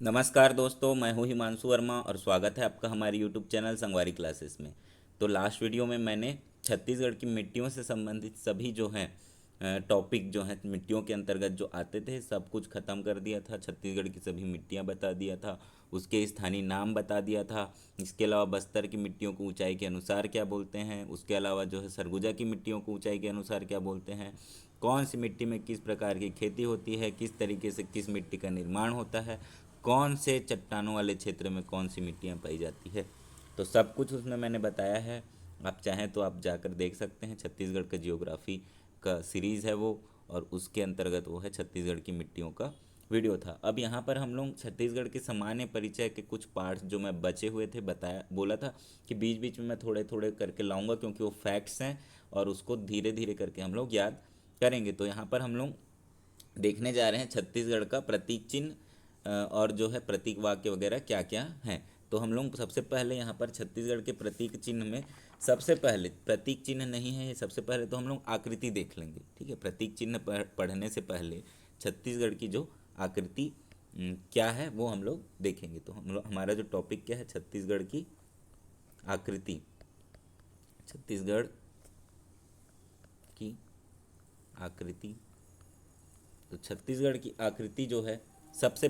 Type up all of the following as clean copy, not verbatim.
नमस्कार दोस्तों, मैं हूं हिमांशु वर्मा और स्वागत है आपका हमारे यूट्यूब चैनल संगवारी क्लासेस में। तो लास्ट वीडियो में मैंने छत्तीसगढ़ की मिट्टियों से संबंधित सभी जो हैं टॉपिक जो हैं मिट्टियों के अंतर्गत जो आते थे सब कुछ ख़त्म कर दिया था। छत्तीसगढ़ की सभी मिट्टियां बता दिया था, उसके स्थानीय नाम बता दिया था। इसके अलावा बस्तर की मिट्टियों को ऊंचाई के अनुसार क्या बोलते हैं, उसके अलावा जो है सरगुजा की मिट्टियों को ऊंचाई के अनुसार क्या बोलते हैं, कौन सी मिट्टी में किस प्रकार की खेती होती है, किस तरीके से किस मिट्टी का निर्माण होता है, कौन से चट्टानों वाले क्षेत्र में कौन सी मिट्टियाँ पाई जाती है। तो सब कुछ उसमें मैंने बताया है। आप चाहें तो आप जाकर देख सकते हैं। छत्तीसगढ़ का जियोग्राफी का सीरीज़ है वो, और उसके अंतर्गत वो है छत्तीसगढ़ की मिट्टियों का वीडियो था। अब यहाँ पर हम लोग छत्तीसगढ़ के सामान्य परिचय के कुछ पार्ट्स जो मैं बचे हुए थे बताया, बोला था कि बीच बीच में मैं थोड़े थोड़े करके लाऊंगा, क्योंकि वो फैक्ट्स हैं और उसको धीरे धीरे करके हम लोग याद करेंगे। तो यहाँ पर हम लोग देखने जा रहे हैं छत्तीसगढ़ का प्रतीक चिन्ह और जो है प्रतीक वाक्य वगैरह क्या क्या हैं। तो हम लोग सबसे पहले यहाँ पर छत्तीसगढ़ के प्रतीक चिन्ह में सबसे पहले प्रतीक चिन्ह नहीं है ये, सबसे पहले तो हम लोग आकृति देख लेंगे। ठीक है, प्रतीक चिन्ह पढ़ने से पहले छत्तीसगढ़ की जो आकृति क्या है वो हम लोग देखेंगे। तो हम लोग हमारा जो टॉपिक क्या है, छत्तीसगढ़ की आकृति। छत्तीसगढ़ की आकृति। तो छत्तीसगढ़ की आकृति जो है सबसे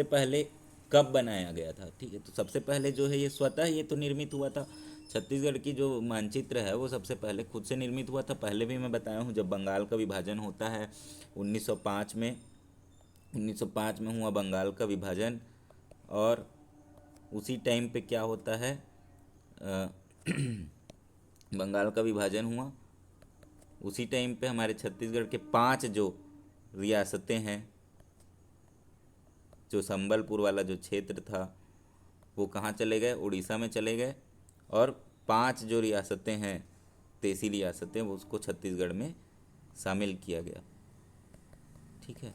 पहले कब बनाया गया था। ठीक है, तो सबसे पहले जो है ये स्वतः ये तो निर्मित हुआ था। छत्तीसगढ़ की जो मानचित्र है वो सबसे पहले खुद से निर्मित हुआ था। पहले भी मैं बताया हूँ, जब बंगाल का विभाजन होता है 1905 में, 1905 में हुआ बंगाल का विभाजन। और उसी टाइम पे क्या होता है, अ, बंगाल का विभाजन हुआ उसी टाइम पे हमारे छत्तीसगढ़ के 5 जो रियासतें हैं, जो संबलपुर वाला जो क्षेत्र था वो कहाँ चले गए, उड़ीसा में चले गए। और 5 जो रियासतें हैं, तेसी रियासतें, वो उसको छत्तीसगढ़ में शामिल किया गया। ठीक है,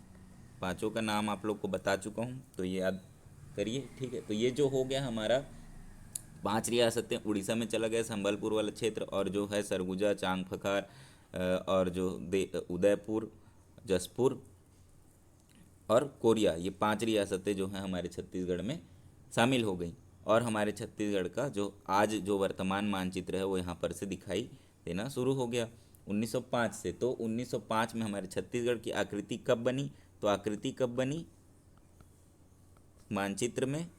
पांचों का नाम आप लोग को बता चुका हूँ, तो ये याद करिए। ठीक है, तो ये जो हो गया हमारा 5 रियासतें, उड़ीसा में चला गया संबलपुर वाला क्षेत्र, और जो है सरगुजा, चांग फखार और जो उदयपुर, जसपुर और कोरिया, ये 5 रियासतें जो हैं हमारे छत्तीसगढ़ में शामिल हो गई। और हमारे छत्तीसगढ़ का जो आज जो वर्तमान मानचित्र है वो यहाँ पर से दिखाई देना शुरू हो गया 1905 से। तो 1905 में हमारे छत्तीसगढ़ की आकृति कब बनी, तो आकृति कब बनी मानचित्र में,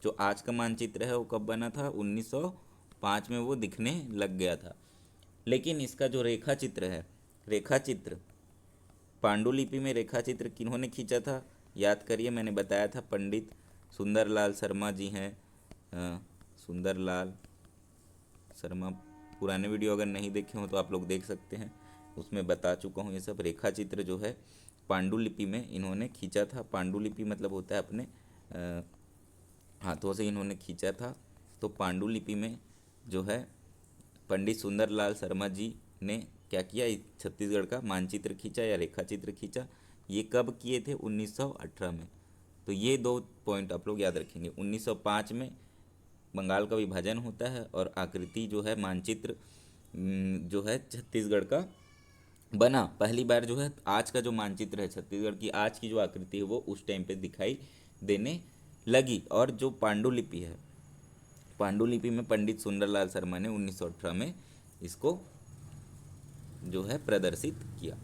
जो आज का मानचित्र है वो कब बना था, 1905 में वो दिखने लग गया था। लेकिन इसका जो रेखा चित्र है, रेखा चित्र पांडुलिपि में रेखा चित्र किन्होंने खींचा था, याद करिए। मैंने बताया था पंडित सुंदरलाल शर्मा जी हैं। सुंदरलाल शर्मा, पुराने वीडियो अगर नहीं देखे हों तो आप लोग देख सकते हैं, उसमें बता चुका हूँ ये सब। रेखा चित्र जो है पांडुलिपि में इन्होंने खींचा था। पांडुलिपि मतलब होता है अपने हाथों से इन्होंने खींचा था। तो पांडुलिपि में जो है पंडित सुंदरलाल शर्मा जी ने क्या किया, छत्तीसगढ़ का मानचित्र खींचा या रेखा चित्र खींचा। ये कब किए थे, 1918 में। तो ये 2 पॉइंट आप लोग याद रखेंगे। 1905 में बंगाल का विभाजन होता है और आकृति जो है मानचित्र जो है छत्तीसगढ़ का बना पहली बार। जो है आज का जो मानचित्र है छत्तीसगढ़ की आज की जो आकृति है वो उस टाइम पे दिखाई देने लगी। और जो पांडुलिपि है, पांडुलिपि में पंडित सुंदरलाल शर्मा ने 1918 में इसको जो है प्रदर्शित किया,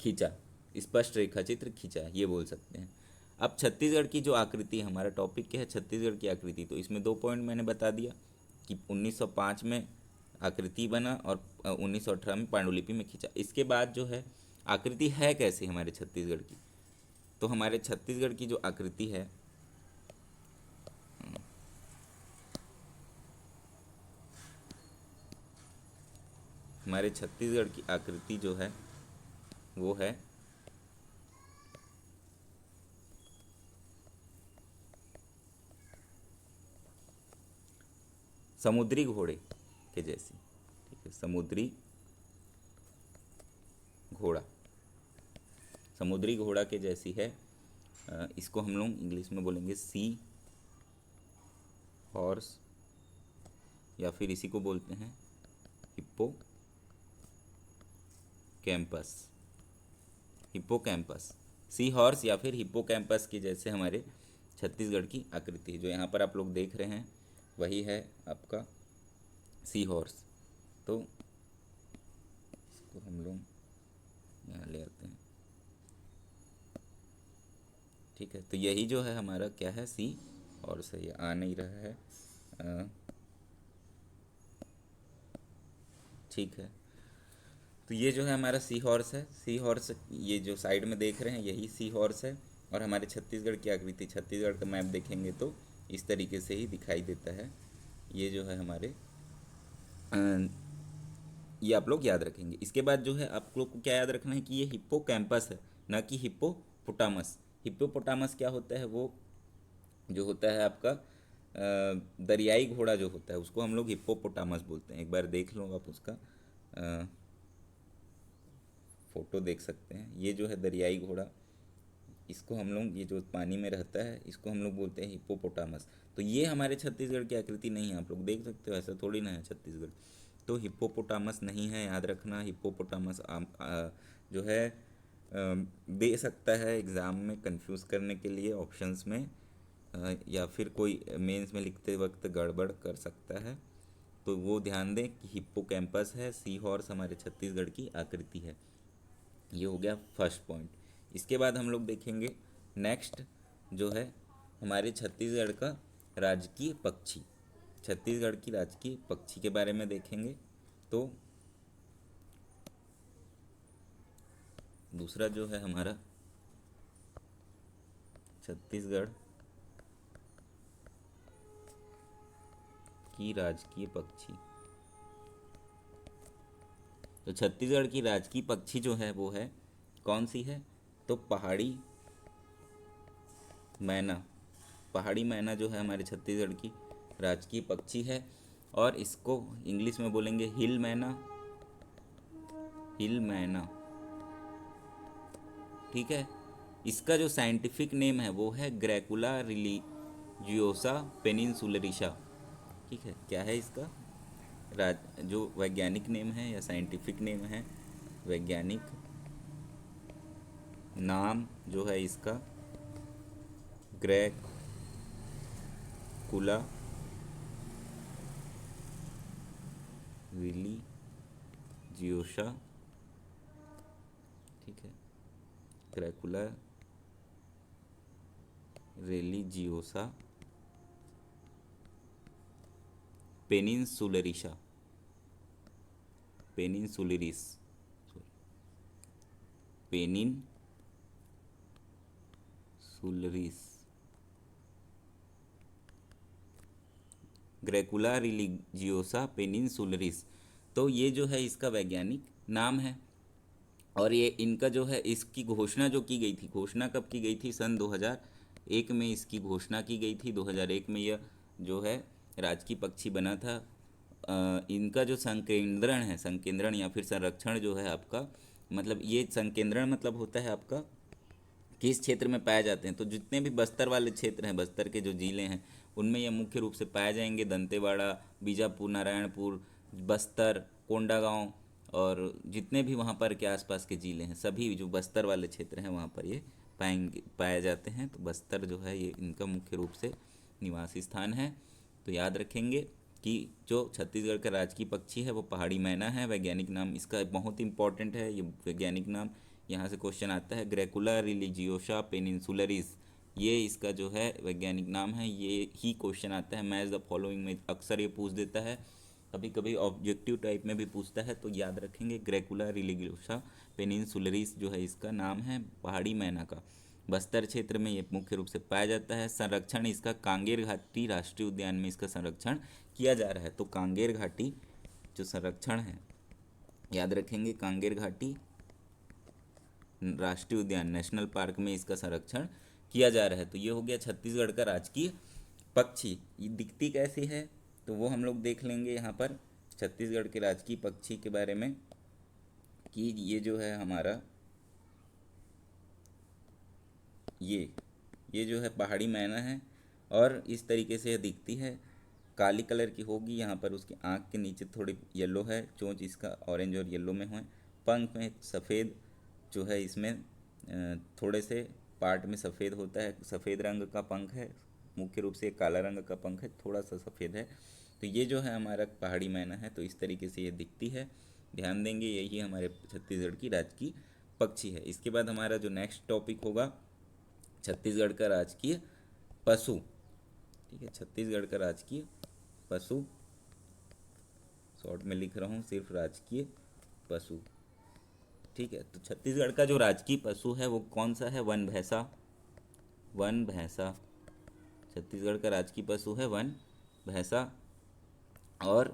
खींचा, स्पष्ट रेखा चित्र खींचा, ये बोल सकते हैं। अब छत्तीसगढ़ की जो आकृति, हमारा टॉपिक क्या है, छत्तीसगढ़ की आकृति। तो इसमें 2 पॉइंट मैंने बता दिया कि 1905 में आकृति बना और 1918 में पांडुलिपि में खींचा। इसके बाद जो है आकृति है कैसे हमारे छत्तीसगढ़ की, तो हमारे छत्तीसगढ़ की जो आकृति है, हमारे छत्तीसगढ़ की आकृति जो है वो है समुद्री घोड़े के जैसी। ठीक है, समुद्री घोड़ा, समुद्री घोड़ा के जैसी है। इसको हम लोग इंग्लिश में बोलेंगे सी हॉर्स, या फिर इसी को बोलते हैं hippo campus. Hippocampus, sea horse या फिर हिप्पोकैम्पस की जैसे हमारे छत्तीसगढ़ की आकृति जो यहाँ पर आप लोग देख रहे हैं वही है आपका सी हॉर्स। तो इसको हम लोग यहाँ ले आते हैं। ठीक है, तो यही जो है हमारा क्या है, सी हॉर्स है। ये आ नहीं रहा है। ठीक है, तो ये जो है हमारा सी हॉर्स है। सी हॉर्स ये जो साइड में देख रहे हैं यही सी हॉर्स है। और हमारे छत्तीसगढ़ की आकृति, छत्तीसगढ़ का मैप देखेंगे तो इस तरीके से ही दिखाई देता है। ये जो है हमारे ये आप लोग याद रखेंगे। इसके बाद जो है आप लोग को क्या याद रखना है कि ये हिप्पोकैम्पस है, ना कि हिप्पोपोटामस। हिप्पोपोटामस क्या होता है, वो जो होता है आपका दरियाई घोड़ा जो होता है उसको हम लोग हिप्पोपोटामस बोलते हैं। एक बार देख लो आप उसका फ़ोटो देख सकते हैं। ये जो है दरियाई घोड़ा, इसको हम लोग, ये जो पानी में रहता है इसको हम लोग बोलते हैं हिप्पोपोटामस। तो ये हमारे छत्तीसगढ़ की आकृति नहीं है, आप लोग देख सकते हो, ऐसा थोड़ी ना है छत्तीसगढ़। तो हिप्पोपोटामस नहीं है, याद रखना। हिप्पोपोटामस जो है दे सकता है एग्ज़ाम में कंफ्यूज करने के लिए ऑप्शंस में, या फिर कोई मेंस में लिखते वक्त गड़बड़ कर सकता है। तो वो ध्यान दें कि हिप्पोकैम्पस है, सी हॉर्स हमारे छत्तीसगढ़ की आकृति है। ये हो गया फर्स्ट पॉइंट। इसके बाद हम लोग देखेंगे नेक्स्ट जो है हमारे छत्तीसगढ़ का राजकीय पक्षी। छत्तीसगढ़ की राजकीय पक्षी के बारे में देखेंगे। तो दूसरा जो है हमारा छत्तीसगढ़ की राजकीय पक्षी। तो छत्तीसगढ़ की राजकीय पक्षी जो है वो है कौन सी है, तो पहाड़ी मैना। पहाड़ी मैना जो है हमारे छत्तीसगढ़ की राजकीय पक्षी है। और इसको इंग्लिश में बोलेंगे हिल मैना, हिल मैना। ठीक है, इसका जो साइंटिफिक नेम है वो है ग्रैकुला रिलीजियोसा पेनिनसुलरिशा। ठीक है, क्या है इसका जो वैज्ञानिक नेम है या साइंटिफिक नेम है, वैज्ञानिक नाम जो है इसका ग्रैकुला रिलीजियोसा। ठीक है, ग्रैकुला रिलीजियोसा पेनिनसुलरिशा, पेनिनसुलरिस, पेनिनसुलरिस, ग्रैकुला रिलीजियोसा पेनिनसुलरिस। तो ये जो है इसका वैज्ञानिक नाम है। और ये इनका जो है इसकी घोषणा जो की गई थी, घोषणा कब की गई थी, सन 2001 में इसकी घोषणा की गई थी। 2001 में यह जो है राजकीय पक्षी बना था। इनका जो संकेंद्रण है, संकेंद्रण या फिर संरक्षण जो है आपका, मतलब ये संकेंद्रण मतलब होता है आपका किस क्षेत्र में पाए जाते हैं। तो जितने भी बस्तर वाले क्षेत्र हैं, बस्तर के जो ज़िले हैं उनमें ये मुख्य रूप से पाए जाएंगे। दंतेवाड़ा, बीजापुर, नारायणपुर, बस्तर, कोंडागांव और जितने भी वहाँ पर के आसपास के ज़िले हैं, सभी जो बस्तर वाले क्षेत्र हैं वहाँ पर ये पाए जाते हैं। तो बस्तर जो है ये इनका मुख्य रूप से निवासी स्थान है। तो याद रखेंगे कि जो छत्तीसगढ़ का राजकीय पक्षी है वो पहाड़ी मैना है। वैज्ञानिक नाम इसका बहुत इंपॉर्टेंट है, ये वैज्ञानिक नाम यहाँ से क्वेश्चन आता है, ग्रैकुला रिलीजियोसा पेनिनसुलरिस। ये इसका जो है वैज्ञानिक नाम है। ये ही क्वेश्चन आता है मैच द फॉलोइंग में, अक्सर ये पूछ देता है, कभी कभी ऑब्जेक्टिव टाइप में भी पूछता है। तो याद रखेंगे ग्रैकुला रिलीजियोसा पेनिनसुलरिस जो है इसका नाम है, पहाड़ी मैना का। बस्तर क्षेत्र में ये मुख्य रूप से पाया जाता है। संरक्षण इसका कांगेर घाटी राष्ट्रीय उद्यान में इसका संरक्षण किया जा रहा है। तो कांगेर घाटी जो संरक्षण है, याद रखेंगे कांगेर घाटी राष्ट्रीय उद्यान नेशनल पार्क में इसका संरक्षण किया जा रहा है। तो ये हो गया छत्तीसगढ़ का राजकीय पक्षी। ये दिखती कैसी है तो वो हम लोग देख लेंगे यहाँ पर छत्तीसगढ़ के राजकीय पक्षी के बारे में, कि ये जो है हमारा ये जो है पहाड़ी मैना है। और इस तरीके से यह दिखती है, काली कलर की होगी। यहाँ पर उसकी आँख के नीचे थोड़ी येलो है, चोंच इसका ऑरेंज और येलो में है, पंख में सफ़ेद जो है इसमें थोड़े से पार्ट में सफ़ेद होता है, सफ़ेद रंग का पंख है, मुख्य रूप से काला रंग का पंख है, थोड़ा सा सफ़ेद है। तो ये जो है हमारा पहाड़ी मैना है, तो इस तरीके से ये दिखती है, ध्यान देंगे। यही हमारे छत्तीसगढ़ की राजकीय पक्षी है। इसके बाद हमारा जो नेक्स्ट टॉपिक होगा छत्तीसगढ़ का राजकीय पशु। ठीक है, छत्तीसगढ़ का राजकीय पशु, शॉर्ट में लिख रहा हूँ सिर्फ राजकीय पशु। ठीक है, तो छत्तीसगढ़ का जो राजकीय पशु है वो कौन सा है? वन भैंसा। वन भैंसा छत्तीसगढ़ का राजकीय पशु है, वन भैंसा। और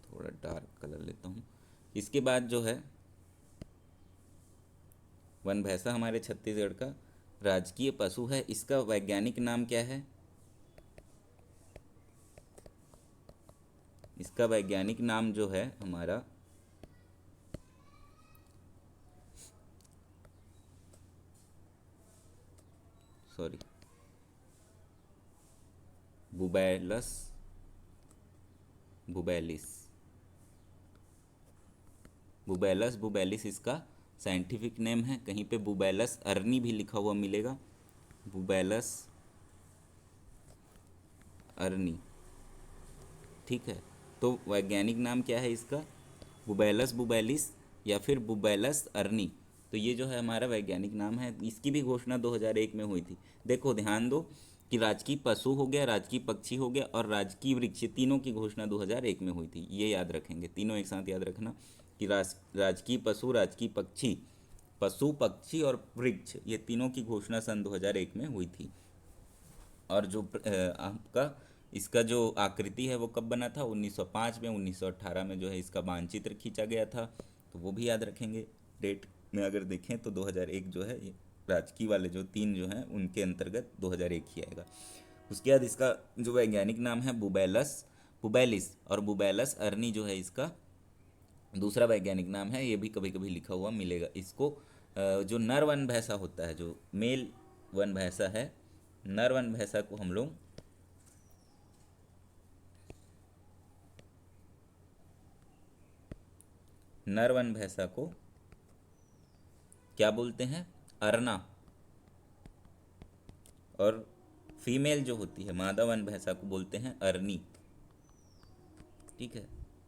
थोड़ा डार्क कलर लेता हूँ। इसके बाद जो है वन भैंसा हमारे छत्तीसगढ़ का राजकीय पशु है। इसका वैज्ञानिक नाम क्या है? इसका वैज्ञानिक नाम जो है हमारा सॉरी बुबैलस बुबैलिस बुबैलस बुबैलिस इसका साइंटिफिक नेम है। कहीं पे बुबैलस अर्नी भी लिखा हुआ मिलेगा, बुबैलस अर्नी। ठीक है, तो वैज्ञानिक नाम क्या है इसका? बुबैलस बुबैलिस या फिर बुबैलस अर्नी। तो ये जो है हमारा वैज्ञानिक नाम है। इसकी भी घोषणा 2001 में हुई थी। देखो ध्यान दो कि राजकीय पशु हो गया, राजकीय पक्षी हो गया और राजकीय वृक्ष, तीनों की घोषणा 2001 में हुई थी। ये याद रखेंगे, तीनों एक साथ याद रखना कि राजकीय पशु, राजकीय पक्षी, पशु पक्षी और वृक्ष, ये तीनों की घोषणा सन 2001 में हुई थी। और जो आपका इसका जो आकृति है वो कब बना था? 1905 में, 1918 में जो है इसका मानचित्र खींचा गया था। तो वो भी याद रखेंगे। डेट में अगर देखें तो 2001 जो है ये राजकीय वाले जो तीन जो हैं उनके अंतर्गत 2001 ही आएगा। उसके बाद इसका जो वैज्ञानिक नाम है बुबैलस बुबैलिस, और बुबैलस अर्नी जो है इसका दूसरा वैज्ञानिक नाम है। ये भी कभी कभी लिखा हुआ मिलेगा। इसको जो नर वन भैंसा होता है, जो मेल वन भैंसा है, नर वन भैंसा को हम लोग नर वन भैंसा को क्या बोलते हैं? अरना। और फीमेल जो होती है मादा वन भैंसा को बोलते हैं अरनी। ठीक है,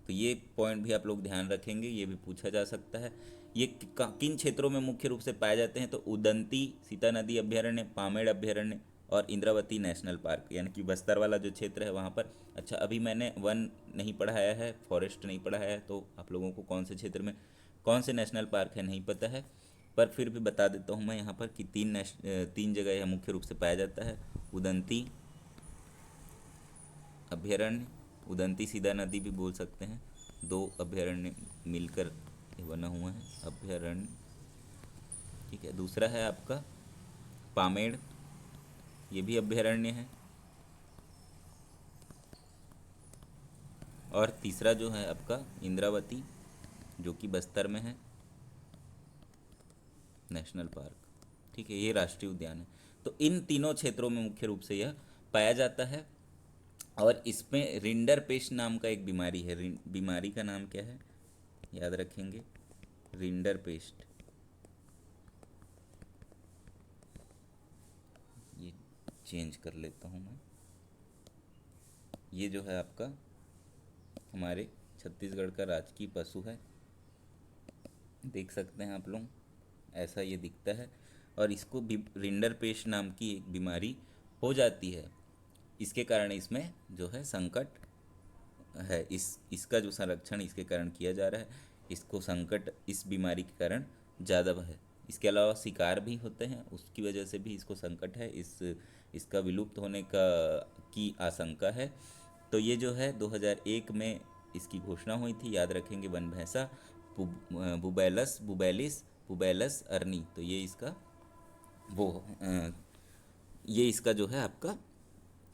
तो ये पॉइंट भी आप लोग ध्यान रखेंगे, ये भी पूछा जा सकता है। ये किन क्षेत्रों में मुख्य रूप से पाए जाते हैं? तो उदंती सीता नदी अभ्यारण्य, पामेड़ अभ्यारण्य और इंद्रावती नेशनल पार्क, यानी कि बस्तर वाला जो क्षेत्र है वहाँ पर। अच्छा, अभी मैंने वन नहीं पढ़ाया है, फॉरेस्ट नहीं पढ़ाया है, तो आप लोगों को कौन से क्षेत्र में कौन से नेशनल पार्क है नहीं पता है, पर फिर भी बता देता हूँ मैं यहाँ पर कि तीन जगह यह मुख्य रूप से पाया जाता है। उदंती अभ्यारण्य, उदंती सीधा नदी भी बोल सकते हैं, दो अभ्यारण्य मिलकर ये बना हुआ है अभ्यारण्य। ठीक है, दूसरा है आपका पामेड़, ये भी अभ्यारण्य है। और तीसरा जो है आपका इंद्रावती, जो कि बस्तर में है, नेशनल पार्क। ठीक है, ये राष्ट्रीय उद्यान है। तो इन तीनों क्षेत्रों में मुख्य रूप से यह पाया जाता है। और इसमें रिंडर पेस्ट नाम का एक बीमारी है। बीमारी का नाम क्या है? याद रखेंगे, रिंडर पेस्ट। ये चेंज कर लेता हूँ मैं। ये जो है आपका हमारे छत्तीसगढ़ का राजकीय पशु है, देख सकते हैं आप लोग, ऐसा ये दिखता है। और इसको भी रिंडर पेस्ट नाम की एक बीमारी हो जाती है। इसके कारण इसमें जो है संकट है। इसका जो संरक्षण इसके कारण किया जा रहा है, इसको संकट इस बीमारी के कारण ज़्यादा है। इसके अलावा शिकार भी होते हैं, उसकी वजह से भी इसको संकट है, इसका विलुप्त होने की आशंका है। तो ये जो है 2001 में इसकी घोषणा हुई थी, याद रखेंगे। वन भैंसा, बुबैलस बुबैलिस, बुबैलस अर्नी। तो ये इसका वो ये इसका जो है आपका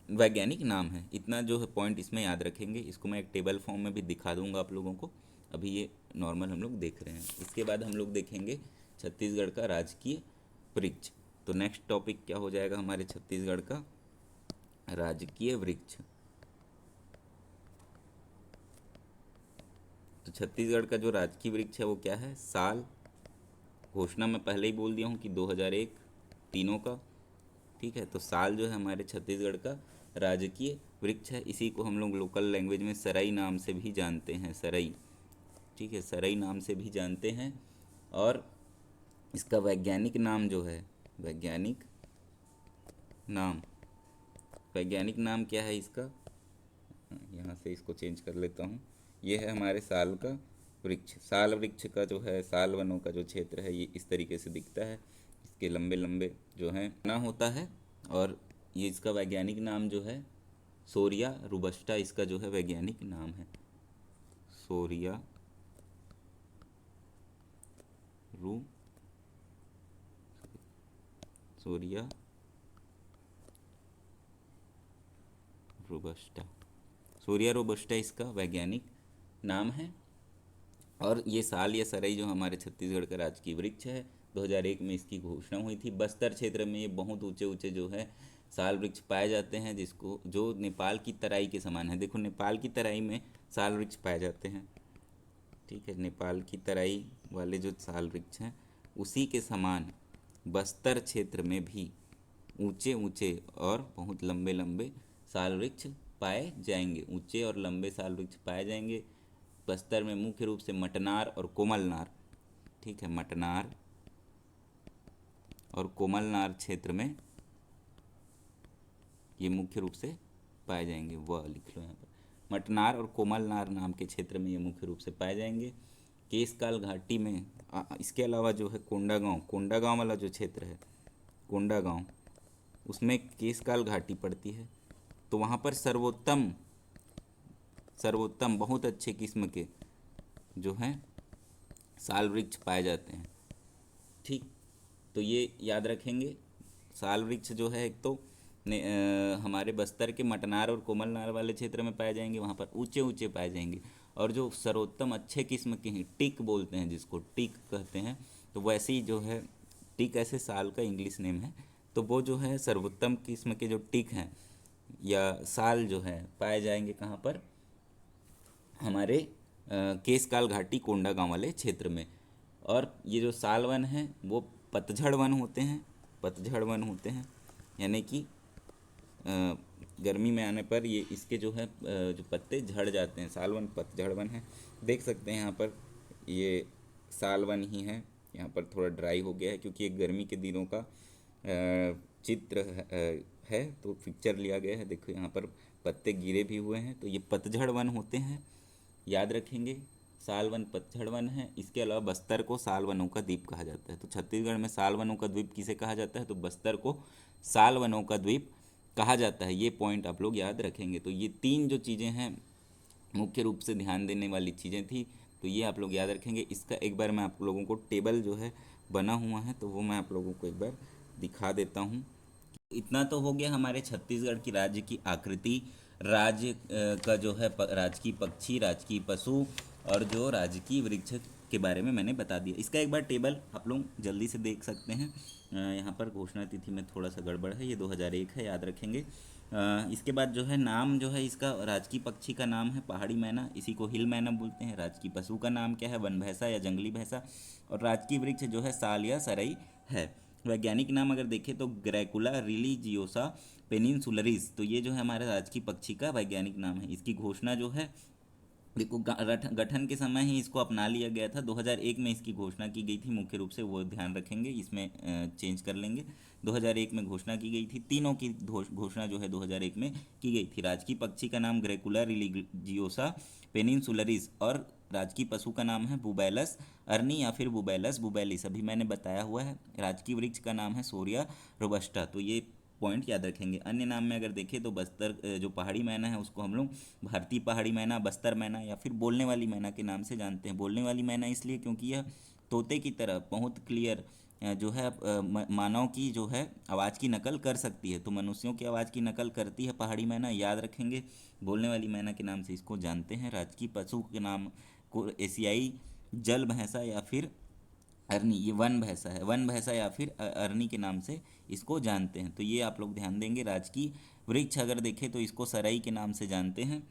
वैज्ञानिक नाम है। इतना जो है पॉइंट इसमें याद रखेंगे। इसको मैं एक टेबल फॉर्म में भी दिखा दूंगा आप लोगों को। अभी ये नॉर्मल हम लोग देख रहे हैं। इसके बाद हम लोग देखेंगे छत्तीसगढ़ का राजकीय वृक्ष। तो नेक्स्ट टॉपिक क्या हो जाएगा हमारे छत्तीसगढ़ का? राजकीय वृक्ष। तो छत्तीसगढ़ का जो राजकीय वृक्ष है वो क्या है? साल, घोषणा मैं पहले ही बोल दिया हूँ कि 2001 तीनों का। ठीक है, तो साल जो है हमारे छत्तीसगढ़ का राजकीय वृक्ष है। इसी को हम लोग लोकल लैंग्वेज में सरई नाम से भी जानते हैं, सरई। ठीक है, सरई नाम से भी जानते हैं। और इसका वैज्ञानिक नाम जो है, वैज्ञानिक नाम, वैज्ञानिक नाम क्या है इसका, यहाँ से इसको चेंज कर लेता हूँ। ये है हमारे साल का वृक्ष। साल वृक्ष का जो है, साल वनों का जो क्षेत्र है, ये इस तरीके से दिखता है। इसके लंबे लंबे जो हैं ना होता है। और ये इसका वैज्ञानिक नाम जो है सोरिया रोबस्टा, इसका जो है वैज्ञानिक नाम है सोरिया रू सोरिया रोबस्टा, सोरिया रोबस्टा इसका वैज्ञानिक नाम है। और ये साल या सरई जो हमारे छत्तीसगढ़ का राजकीय वृक्ष है, 2001 में इसकी घोषणा हुई थी। बस्तर क्षेत्र में ये बहुत ऊंचे ऊंचे जो है साल वृक्ष पाए जाते हैं, जिसको जो नेपाल की तराई के समान है। देखो, नेपाल की तराई में साल वृक्ष पाए जाते हैं। ठीक है, नेपाल की तराई वाले जो साल वृक्ष हैं, उसी के समान बस्तर क्षेत्र में भी ऊंचे ऊंचे और बहुत लंबे लंबे साल वृक्ष पाए जाएंगे। ऊंचे और लंबे साल वृक्ष पाए जाएंगे बस्तर में, मुख्य रूप से मटनार और कोमलनार। ठीक है, मटनार और कोमलनार क्षेत्र में ये मुख्य रूप से पाए जाएंगे। वह लिख लो यहाँ पर, मटनार और कोमलनार नाम के क्षेत्र में ये मुख्य रूप से पाए जाएंगे। केशकाल घाटी में इसके अलावा जो है कोंडागांव, कोंडागांव वाला जो क्षेत्र है, कोंडागांव, उसमें केशकाल घाटी पड़ती है। तो वहाँ पर सर्वोत्तम सर्वोत्तम बहुत अच्छे किस्म के जो हैं साल वृक्ष पाए जाते हैं। ठीक, तो ये याद रखेंगे। साल वृक्ष जो है एक तो हमारे बस्तर के मटनार और कोमलनार वाले क्षेत्र में पाए जाएंगे, वहाँ पर ऊंचे ऊंचे पाए जाएंगे। और जो सर्वोत्तम अच्छे किस्म के हैं, टिक बोलते हैं जिसको, टिक कहते हैं, तो वैसे ही जो है टिक ऐसे साल का इंग्लिश नेम है, तो वो जो है सर्वोत्तम किस्म के जो टिक हैं या साल जो है पाए जाएंगे कहाँ पर, हमारे केशकाल घाटी कोंडागांव वाले क्षेत्र में। और ये जो साल वन हैं वो पतझड़ वन होते हैं, पतझड़ वन होते हैं, यानी कि गर्मी में आने पर ये इसके जो है जो पत्ते झड़ जाते हैं। साल वन पतझड़ वन है। देख सकते हैं यहाँ पर ये साल वन ही है। यहाँ पर थोड़ा ड्राई हो गया है क्योंकि ये गर्मी के दिनों का चित्र है, तो पिक्चर लिया गया है। देखो यहाँ पर पत्ते गिरे भी हुए हैं, तो ये पतझड़ वन होते हैं, याद रखेंगे। साल वन पतझड़ वन है। इसके अलावा बस्तर को साल वनों का द्वीप कहा जाता है। तो छत्तीसगढ़ में साल वनों का द्वीप किसे कहा जाता है, तो बस्तर को साल वनों का द्वीप कहा जाता है। ये पॉइंट आप लोग याद रखेंगे। तो ये तीन जो चीज़ें हैं मुख्य रूप से ध्यान देने वाली चीज़ें थी, तो ये आप लोग याद रखेंगे। इसका एक बार मैं आप लोगों को टेबल जो है बना हुआ है, तो वो मैं आप लोगों को एक बार दिखा देता हूँ। इतना तो हो गया हमारे छत्तीसगढ़ की राज्य की आकृति, राज्य का जो है राजकीय पक्षी, राजकीय पशु और जो राजकीय वृक्ष के बारे में मैंने बता दिया। इसका एक बार टेबल आप लोग जल्दी से देख सकते हैं। यहाँ पर घोषणा तिथि में थोड़ा सा गड़बड़ है, ये 2001 है, याद रखेंगे। इसके बाद जो है नाम जो है इसका, राजकीय पक्षी का नाम है पहाड़ी मैना, इसी को हिल मैना बोलते हैं। राजकीय पशु का नाम क्या है, वन भैंसा या जंगली भैंसा। और राजकीय वृक्ष जो है साल या सरई है। वैज्ञानिक नाम अगर देखें तो ग्रैकुला रिलीजियोसा पेनिनसुलरिस, तो ये जो है हमारे राजकीय पक्षी का वैज्ञानिक नाम है। इसकी घोषणा जो है देखो गठन के समय ही इसको अपना लिया गया था। 2001 में इसकी घोषणा की गई थी, मुख्य रूप से वो ध्यान रखेंगे, इसमें चेंज कर लेंगे। 2001 में घोषणा की गई थी। तीनों की घोषणा जो है 2001 में की गई थी। राजकीय पक्षी का नाम ग्रेकुला रिलीजियोसा पेनिनसुलरिस और राजकीय पशु का नाम है बुबैलस अर्नी या फिर बुबैलस बुबैलिस, अभी मैंने बताया हुआ है। राजकीय वृक्ष का नाम है सोरिया रोबस्टा, तो ये पॉइंट याद रखेंगे। अन्य नाम में अगर देखें तो बस्तर जो पहाड़ी मैना है उसको हम लोग भारतीय पहाड़ी मैना, बस्तर मैना या फिर बोलने वाली मैना के नाम से जानते हैं। बोलने वाली मैना इसलिए क्योंकि यह तोते की तरह बहुत क्लियर जो है मानव की जो है आवाज़ की नकल कर सकती है। तो मनुष्यों की आवाज़ की नकल करती है पहाड़ी मैना, याद रखेंगे। बोलने वाली मैना के नाम से इसको जानते हैं। राजकीय पशु के नाम को एशियाई जल भैंसा या फिर अरनी, ये वन भैंसा है, वन भैंसा या फिर अरनी के नाम से इसको जानते हैं। तो ये आप लोग ध्यान देंगे। राजकीय वृक्ष अगर देखें तो इसको सरई के नाम से जानते हैं।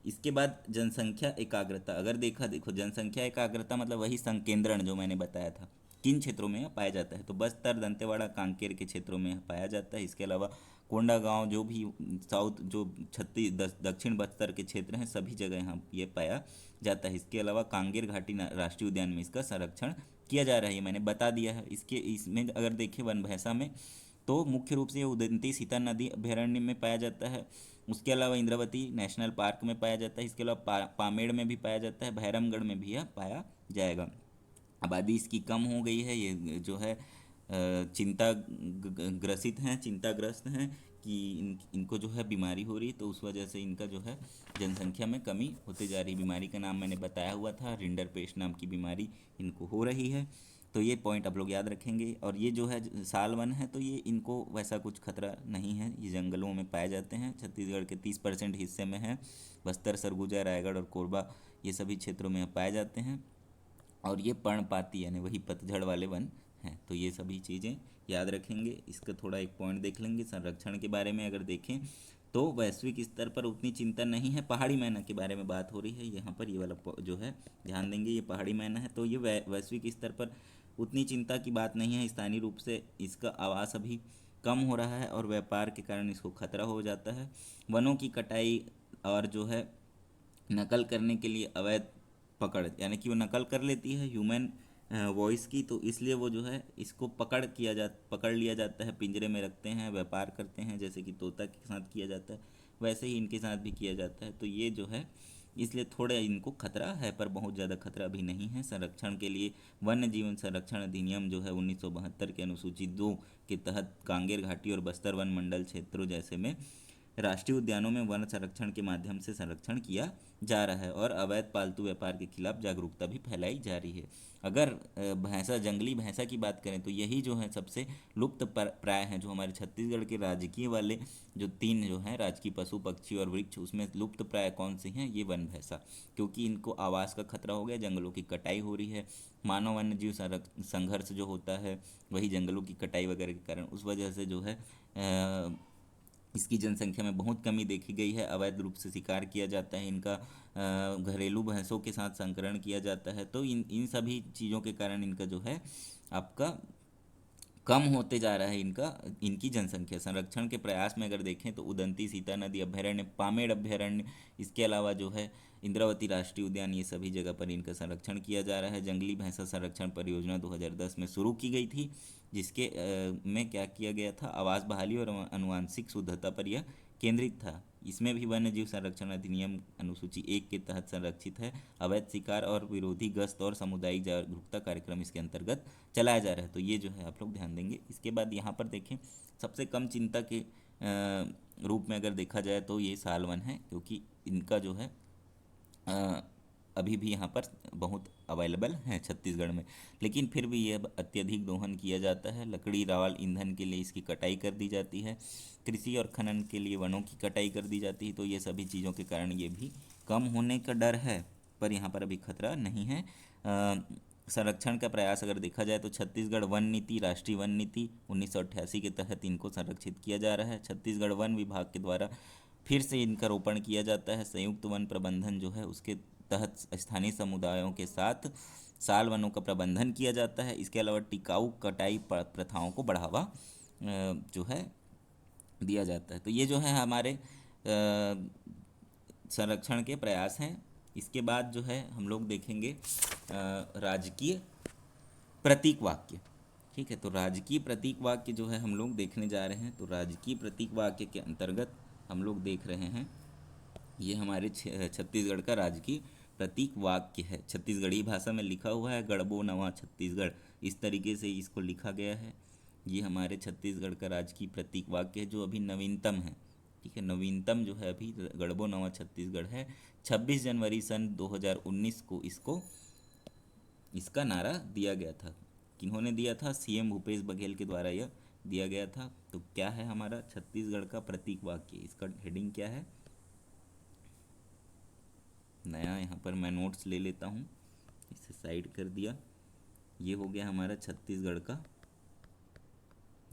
इसके बाद जनसंख्या एकाग्रता अगर देखो जनसंख्या एकाग्रता मतलब वही संकेंद्रण जो मैंने बताया था, किन क्षेत्रों में यह पाया जाता है? तो बस्तर, दंतेवाड़ा, कांकेर के क्षेत्रों में यह पाया जाता है। इसके अलावा कोंडागांव, जो भी साउथ जो दक्षिण बस्तर के क्षेत्र हैं, सभी जगह यहाँ ये पाया जाता है। इसके अलावा कांगेर घाटी राष्ट्रीय उद्यान में इसका संरक्षण किया जा रहा है, ये मैंने बता दिया है। इसमें अगर देखें वन भैंसा में, तो मुख्य रूप से ये उदंती सीता नदी अभयारण्य में पाया जाता है। उसके अलावा इंद्रावती नेशनल पार्क में पाया जाता है। इसके अलावा पामेड़ में भी पाया जाता है, भैरमगढ़ में भी यह पाया जाएगा। आबादी इसकी कम हो गई है, ये जो है ग्रसित हैं, चिंताग्रस्त हैं कि इनको जो है बीमारी हो रही है, तो उस वजह से इनका जो है जनसंख्या में कमी होते जा रही है। बीमारी का नाम मैंने बताया हुआ था, रिंडरपेस्ट नाम की बीमारी इनको हो रही है। तो ये पॉइंट आप लोग याद रखेंगे। और ये जो है साल वन है, तो ये इनको वैसा कुछ खतरा नहीं है, ये जंगलों में पाए जाते हैं। छत्तीसगढ़ के 30% हिस्से में है। बस्तर, सरगुजा, रायगढ़ और कोरबा, ये सभी क्षेत्रों में पाए जाते हैं। और ये पर्णपाती यानी वही पतझड़ वाले वन हैं। तो ये सभी चीज़ें याद रखेंगे। इसका थोड़ा एक पॉइंट देख लेंगे संरक्षण के बारे में। अगर देखें तो वैश्विक स्तर पर उतनी चिंता नहीं है। पहाड़ी मैना के बारे में बात हो रही है यहाँ पर, ये वाला जो है ध्यान देंगे, ये पहाड़ी मैना है। तो ये वैश्विक स्तर पर उतनी चिंता की बात नहीं है। स्थानीय रूप से इसका आवास अभी कम हो रहा है और व्यापार के कारण इसको खतरा हो जाता है। वनों की कटाई और जो है नकल करने के लिए अवैध पकड़, यानी कि वो नकल कर लेती है ह्यूमन वॉइस की, तो इसलिए वो जो है इसको पकड़ लिया जाता है, पिंजरे में रखते हैं, व्यापार करते हैं। जैसे कि तोता के साथ किया जाता है, वैसे ही इनके साथ भी किया जाता है। तो ये जो है इसलिए थोड़ा इनको खतरा है, पर बहुत ज़्यादा खतरा भी नहीं है। संरक्षण के लिए वन्य जीवन संरक्षण अधिनियम जो है 1972 के अनुसूची 2 के तहत कांगेर घाटी और बस्तर वन मंडल क्षेत्रों जैसे में राष्ट्रीय उद्यानों में वन संरक्षण के माध्यम से संरक्षण किया जा रहा है और अवैध पालतू व्यापार के खिलाफ जागरूकता भी फैलाई जा रही है। अगर भैंसा, जंगली भैंसा की बात करें, तो यही जो है सबसे लुप्त प्राय हैं। जो हमारे छत्तीसगढ़ के राजकीय वाले जो 3 जो हैं राजकीय पशु, पक्षी और वृक्ष, उसमें लुप्त प्राय कौन से हैं? ये वन भैंसा, क्योंकि इनको आवास का खतरा हो गया, जंगलों की कटाई हो रही है। मानव वन्य जीव संघर्ष जो होता है, वही जंगलों की कटाई वगैरह के कारण, उस वजह से जो है इसकी जनसंख्या में बहुत कमी देखी गई है। अवैध रूप से शिकार किया जाता है, इनका घरेलू भैंसों के साथ संकरण किया जाता है। तो इन सभी चीज़ों के कारण इनका जो है आपका कम होते जा रहा है इनकी जनसंख्या। संरक्षण के प्रयास में अगर देखें तो उदंती सीता नदी अभयारण्य, पामेड़ अभयारण्य, इसके अलावा जो है इंद्रावती राष्ट्रीय उद्यान, ये सभी जगह पर इनका संरक्षण किया जा रहा है। जंगली भैंसा संरक्षण परियोजना 2010 में शुरू की गई थी, जिसके में क्या किया गया था? आवास बहाली और आनुवांशिक शुद्धता पर यह केंद्रित था। इसमें भी वन्य जीव संरक्षण अधिनियम अनुसूची 1 के तहत संरक्षित है। अवैध शिकार और विरोधी गश्त और सामुदायिक जागरूकता कार्यक्रम इसके अंतर्गत चलाया जा रहा है। तो ये जो है आप लोग ध्यान देंगे। इसके बाद यहाँ पर देखें, सबसे कम चिंता के रूप में अगर देखा जाए तो ये साल वन है, क्योंकि इनका जो है अभी भी यहाँ पर बहुत अवेलेबल हैं छत्तीसगढ़ में। लेकिन फिर भी ये अत्यधिक दोहन किया जाता है। लकड़ी, रावल, ईंधन के लिए इसकी कटाई कर दी जाती है। कृषि और खनन के लिए वनों की कटाई कर दी जाती है। तो ये सभी चीज़ों के कारण ये भी कम होने का डर है, पर यहाँ पर अभी खतरा नहीं है। संरक्षण का प्रयास अगर देखा जाए तो छत्तीसगढ़ वन नीति, राष्ट्रीय वन नीति 1988 के तहत इनको संरक्षित किया जा रहा है। छत्तीसगढ़ वन विभाग के द्वारा फिर से इनका रोपण किया जाता है। संयुक्त वन प्रबंधन जो है उसके तहत स्थानीय समुदायों के साथ साल वनों का प्रबंधन किया जाता है। इसके अलावा टिकाऊ कटाई प्रथाओं को बढ़ावा जो है दिया जाता है। तो ये जो है हमारे संरक्षण के प्रयास हैं। इसके बाद जो है हम लोग देखेंगे राजकीय प्रतीक वाक्य। ठीक है, तो राजकीय प्रतीक वाक्य जो है हम लोग देखने जा रहे हैं। तो राजकीय प्रतीक वाक्य के अंतर्गत हम लोग देख रहे हैं, ये हमारे छत्तीसगढ़ का राजकीय प्रतीक वाक्य है। छत्तीसगढ़ी भाषा में लिखा हुआ है, गढ़बो नवा छत्तीसगढ़, इस तरीके से इसको लिखा गया है। ये हमारे छत्तीसगढ़ का राजकीय प्रतीक वाक्य है, जो अभी नवीनतम है। ठीक है, नवीनतम जो है अभी गढ़बो नवा छत्तीसगढ़ है। 26 जनवरी सन 2019 को इसका नारा दिया गया था। किन्होंने दिया था? सीएम भूपेश बघेल के द्वारा यह दिया गया था। तो क्या है हमारा छत्तीसगढ़ का प्रतीक वाक्य? इसका हेडिंग क्या है? नया यहाँ पर मैं नोट्स ले लेता हूँ, इसे साइड कर दिया। ये हो गया हमारा छत्तीसगढ़ का,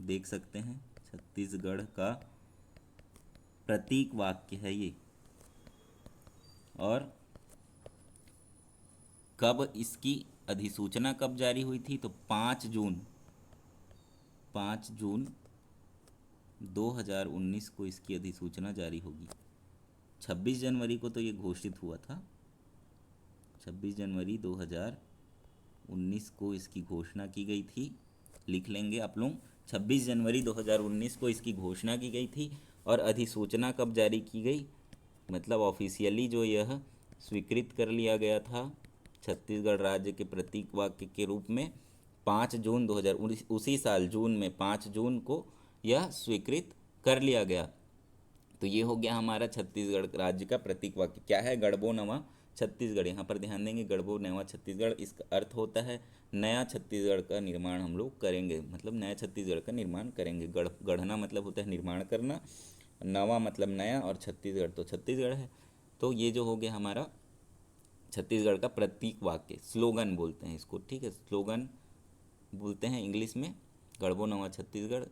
देख सकते हैं छत्तीसगढ़ का प्रतीक वाक्य है ये। और कब इसकी अधिसूचना कब जारी हुई थी? तो 5 जून 2019 को इसकी अधिसूचना जारी होगी। 26 जनवरी को तो ये घोषित हुआ था। 26 जनवरी 2019 को इसकी घोषणा की गई थी। लिख लेंगे आप लोग, 26 जनवरी 2019 को इसकी घोषणा की गई थी। और अधिसूचना कब जारी की गई, मतलब ऑफिशियली जो यह स्वीकृत कर लिया गया था छत्तीसगढ़ राज्य के प्रतीक वाक्य के रूप में 5 जून 2019, उसी साल जून में 5 जून को यह स्वीकृत कर लिया गया। तो ये हो गया हमारा छत्तीसगढ़ राज्य का प्रतीक वाक्य। क्या है? गढ़बो नवा छत्तीसगढ़। यहाँ पर ध्यान देंगे, गढ़बो नवा छत्तीसगढ़, इसका अर्थ होता है नया छत्तीसगढ़ का निर्माण हम लोग करेंगे, मतलब नया छत्तीसगढ़ का निर्माण करेंगे। गढ़ना मतलब होता है निर्माण करना, नवा मतलब नया, और छत्तीसगढ़ तो छत्तीसगढ़ है। तो ये जो हो गया हमारा छत्तीसगढ़ का प्रतीक वाक्य, स्लोगन बोलते हैं इसको, ठीक है, स्लोगन बोलते हैं इंग्लिश में, गढ़बो नवा छत्तीसगढ़।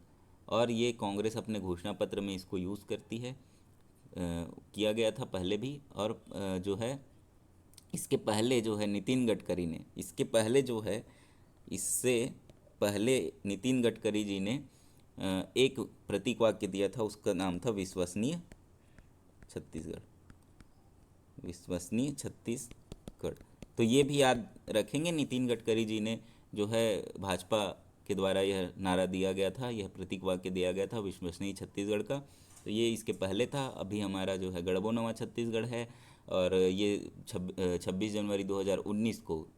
और ये कांग्रेस अपने घोषणा पत्र में इसको यूज़ करती है, किया गया था पहले भी। और जो है इसके पहले जो है नितिन गडकरी ने, इसके पहले जो है, इससे पहले नितिन गडकरी जी ने एक प्रतीक वाक्य दिया था, उसका नाम था विश्वसनीय छत्तीसगढ़, विश्वसनीय छत्तीसगढ़। तो ये भी याद रखेंगे, नितिन गडकरी जी ने जो है भाजपा के द्वारा यह नारा दिया गया था, यह प्रतीक वाक्य दिया गया था विश्वसनीय छत्तीसगढ़ का। तो ये इसके पहले था। अभी हमारा जो है गढ़बो नवा छत्तीसगढ़ है, और ये 26 जनवरी 2019 को,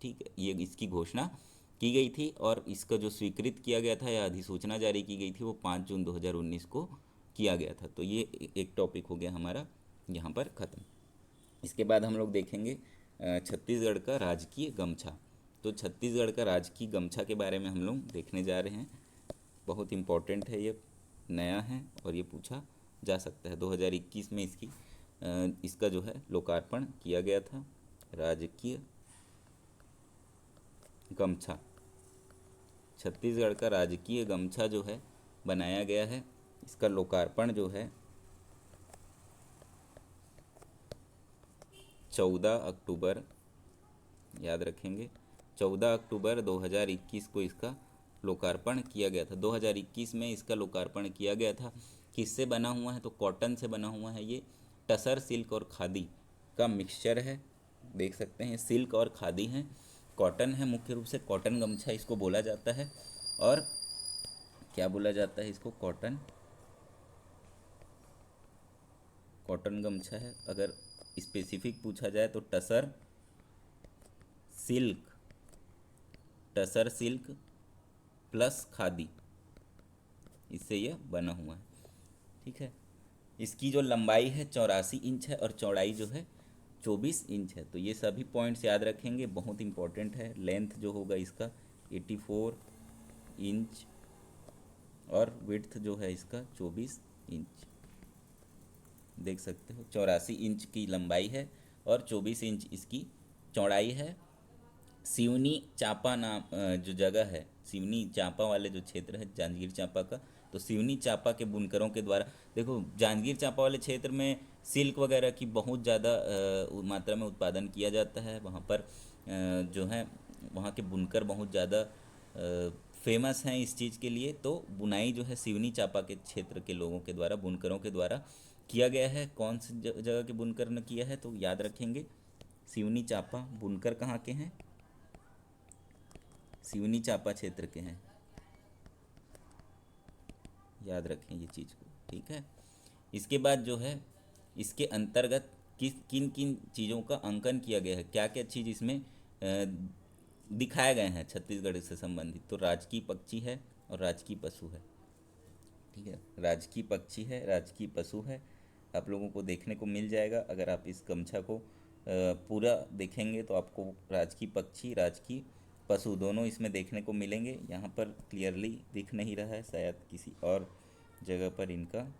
ठीक है, ये इसकी घोषणा की गई थी। और इसका जो स्वीकृत किया गया था या अधिसूचना जारी की गई थी वो 5 जून 2019 को किया गया था। तो ये एक टॉपिक हो गया हमारा यहाँ पर ख़त्म। इसके बाद हम लोग देखेंगे छत्तीसगढ़ का राजकीय गमछा। तो छत्तीसगढ़ का राजकीय गमछा के बारे में हम लोग देखने जा रहे हैं। बहुत इम्पोर्टेंट है, ये नया है और ये पूछा जा सकता है। 2021 में इसका जो है लोकार्पण किया गया था। राजकीय गमछा, छत्तीसगढ़ का राजकीय गमछा जो है बनाया गया है। इसका लोकार्पण जो है 14 अक्टूबर, याद रखेंगे, 14 अक्टूबर 2021 को इसका लोकार्पण किया गया था। 2021 में इसका लोकार्पण किया गया था। किससे बना हुआ है? तो कॉटन से बना हुआ है। ये टसर सिल्क और खादी का मिक्सचर है, देख सकते हैं, सिल्क और खादी है, कॉटन है, मुख्य रूप से कॉटन गमछा इसको बोला जाता है। और क्या बोला जाता है इसको? कॉटन गमछा है। अगर स्पेसिफिक पूछा जाए तो टसर सिल्क प्लस खादी, इससे यह बना हुआ है, ठीक है। इसकी जो लंबाई है 84 इंच है और चौड़ाई जो है 24 इंच है। तो ये सभी पॉइंट्स याद रखेंगे, बहुत इंपॉर्टेंट है। लेंथ जो होगा इसका 84 इंच और विड्थ जो है इसका 24 इंच, देख सकते हो, 84 इंच की लंबाई है और 24 इंच इसकी चौड़ाई है। सिवनी चांपा नाम जो जगह है, सिवनी चांपा वाले जो क्षेत्र है जांजगीर चांपा का, तो सिवनी चांपा के बुनकरों के द्वारा, देखो जांजगीर चांपा वाले क्षेत्र में सिल्क वगैरह की बहुत ज़्यादा मात्रा में उत्पादन किया जाता है। वहाँ पर जो है वहाँ के बुनकर बहुत ज़्यादा फेमस हैं इस चीज़ के लिए। तो बुनाई जो है सिवनी चांपा के क्षेत्र के लोगों के द्वारा, बुनकरों के द्वारा किया गया है। कौन सी जगह के बुनकर ने किया है? तो याद रखेंगे, सिवनी चांपा। बुनकर कहाँ के हैं? सिवनी चांपा क्षेत्र के हैं, याद रखें ये चीज़ को, ठीक है। इसके बाद जो है इसके अंतर्गत किन किन चीज़ों का अंकन किया गया है, क्या क्या चीज़ इसमें दिखाए गए हैं छत्तीसगढ़ से संबंधित? तो राजकीय पक्षी है और राजकीय पशु है, ठीक है। राजकीय पक्षी है, राजकीय पशु है, आप लोगों को देखने को मिल जाएगा। अगर आप इस गमछा को पूरा देखेंगे तो आपको राजकीय पक्षी, राजकीय पशु दोनों इसमें देखने को मिलेंगे। यहाँ पर क्लियरली दिख नहीं रहा है, शायद किसी और जगह पर इनका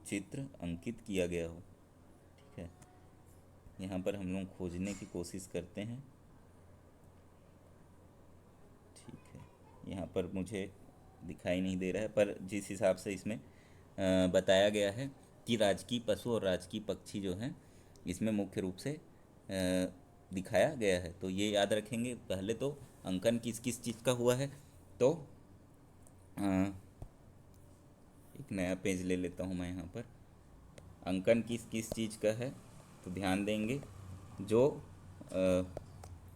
चित्र अंकित किया गया हो, ठीक है। यहाँ पर हम लोग खोजने की कोशिश करते हैं, ठीक है। यहाँ पर मुझे दिखाई नहीं दे रहा है, पर जिस हिसाब से इसमें बताया गया है कि राजकीय पशु और राजकीय पक्षी जो हैं इसमें मुख्य रूप से दिखाया गया है। तो ये याद रखेंगे। पहले तो अंकन किस किस चीज़ का हुआ है। तो अ, एक नया पेज ले लेता हूँ मैं यहाँ पर। अंकन किस किस चीज़ का है तो ध्यान देंगे। जो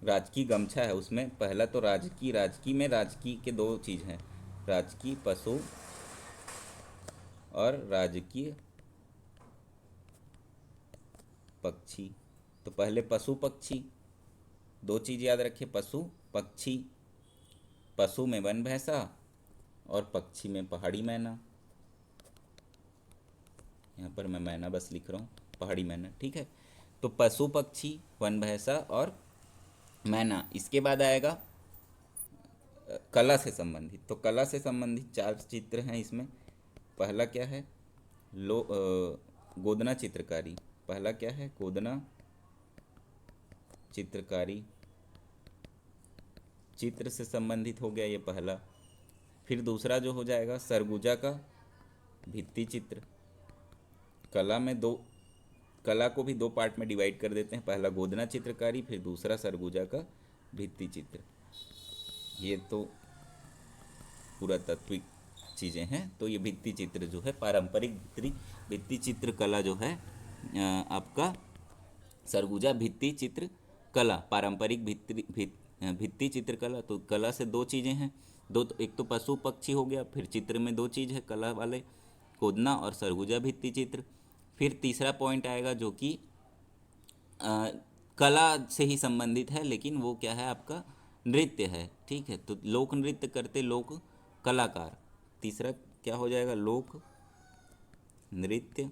राजकीय गमछा है उसमें पहला तो राजकीय, राजकीय में राजकीय के दो चीज़ हैं, राजकीय पशु और राजकीय पक्षी। तो पहले पशु पक्षी, दो चीज़ याद रखिए, पशु पक्षी। पशु में वन भैंसा और पक्षी में पहाड़ी मैना। यहाँ पर मैं मैना बस लिख रहा हूँ, पहाड़ी मैना, ठीक है। तो पशु पक्षी, वन भैंसा और मैना। इसके बाद आएगा कला से संबंधित। तो कला से संबंधित चार चित्र हैं इसमें। पहला क्या है, गोदना चित्रकारी। पहला क्या है, गोदना चित्रकारी, चित्र से संबंधित हो गया ये पहला। फिर दूसरा जो हो जाएगा सरगुजा का भित्ति चित्र। कला में दो, कला को भी दो पार्ट में डिवाइड कर देते हैं, पहला गोदना चित्रकारी, फिर दूसरा सरगुजा का भित्ति चित्र। ये तो पुरातात्विक चीज़ें हैं। तो ये भित्ति चित्र जो है, पारंपरिक भित्ति चित्र कला जो है आपका सरगुजा भित्ति चित्र कला, पारंपरिक भित्ति चित्रकला। तो कला से दो चीज़ें हैं, दो तो, एक तो पशु पक्षी हो गया, फिर चित्र में दो चीज़ है कला वाले, गोदना और सरगुजा भित्ति चित्र। फिर तीसरा पॉइंट आएगा जो कि कला से ही संबंधित है, लेकिन वो क्या है आपका नृत्य है, ठीक है। तो लोक नृत्य करते लोक कलाकार। तीसरा क्या हो जाएगा, लोक नृत्य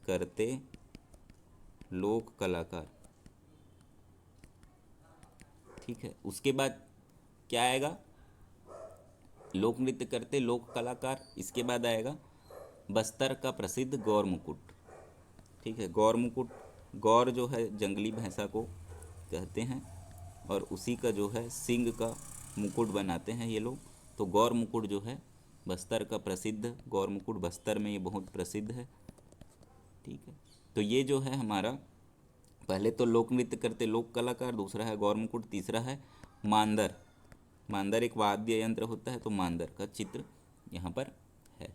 करते लोक कलाकार, ठीक है। उसके बाद क्या आएगा, लोक नृत्य करते लोक कलाकार। इसके बाद आएगा बस्तर का प्रसिद्ध गौर मुकुट, ठीक है। गौर मुकुट, गौर जो है जंगली भैंसा को कहते हैं और उसी का जो है सिंग का मुकुट बनाते हैं ये लोग। तो गौर मुकुट जो है बस्तर का प्रसिद्ध गौर मुकुट, बस्तर में ये बहुत प्रसिद्ध है, ठीक है। तो ये जो है हमारा, पहले तो लोक नृत्य करते लोक कलाकार, दूसरा है गौर मुकुट, तीसरा है मांदर। मांदर एक वाद्य यंत्र होता है, तो मांदर का चित्र यहाँ पर है।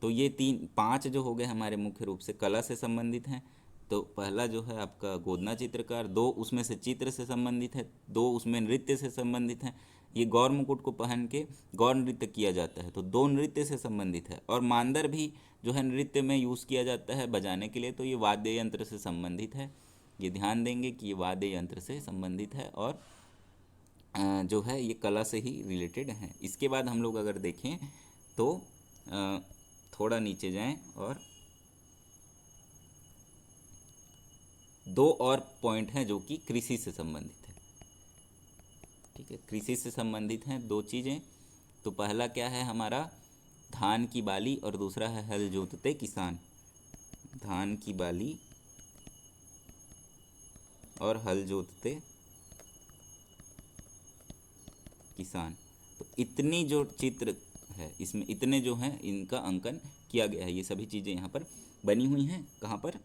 तो ये तीन पांच जो हो गए हमारे मुख्य रूप से कला से संबंधित हैं। तो पहला जो है आपका गोदना चित्रकार, दो उसमें से चित्र से संबंधित है, दो उसमें नृत्य से संबंधित हैं। ये गौर मुकुट को पहन के गौर नृत्य किया जाता है, तो दो नृत्य से संबंधित है। और मांदर भी जो है नृत्य में यूज़ किया जाता है बजाने के लिए, तो ये वाद्य यंत्र से संबंधित है। ये ध्यान देंगे कि ये वाद्य यंत्र से संबंधित है और जो है ये कला से ही रिलेटेड हैं। इसके बाद हम लोग अगर देखें तो थोड़ा नीचे जाएं और दो और पॉइंट हैं जो कि कृषि से संबंधित है, ठीक है। कृषि से संबंधित हैं दो चीज़ें। तो पहला क्या है हमारा, धान की बाली, और दूसरा है हल जोतते किसान। धान की बाली और हल जोतते किसान। तो इतनी जो चित्र है इसमें, इतने जो हैं इनका अंकन किया गया है। ये सभी चीज़ें यहाँ पर बनी हुई हैं। कहाँ पर,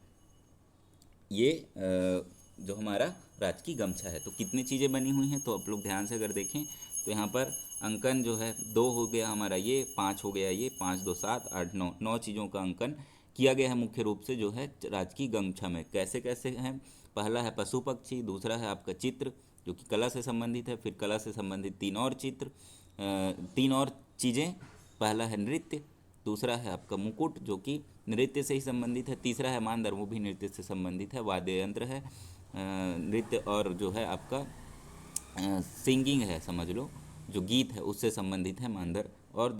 ये जो हमारा राजकीय गमछा है। तो कितनी चीज़ें बनी हुई हैं तो आप लोग ध्यान से अगर देखें तो यहाँ पर अंकन जो है दो हो गया हमारा, ये पाँच हो गया, ये पाँच दो सात आठ नौ, नौ चीज़ों का अंकन किया गया है मुख्य रूप से जो है राजकीय गमछा में। कैसे कैसे हैं, पहला है पशु पक्षी, दूसरा है आपका चित्र जो कि कला से संबंधित है, फिर कला से संबंधित तीन और चित्र, तीन और चीज़ें। पहला है नृत्य, दूसरा है आपका मुकुट जो कि नृत्य से ही संबंधित है, तीसरा है मांदर, वो भी नृत्य से संबंधित है, वाद्य यंत्र है नृत्य, और जो है आपका सिंगिंग है, समझ लो जो गीत है उससे संबंधित है मांदर। और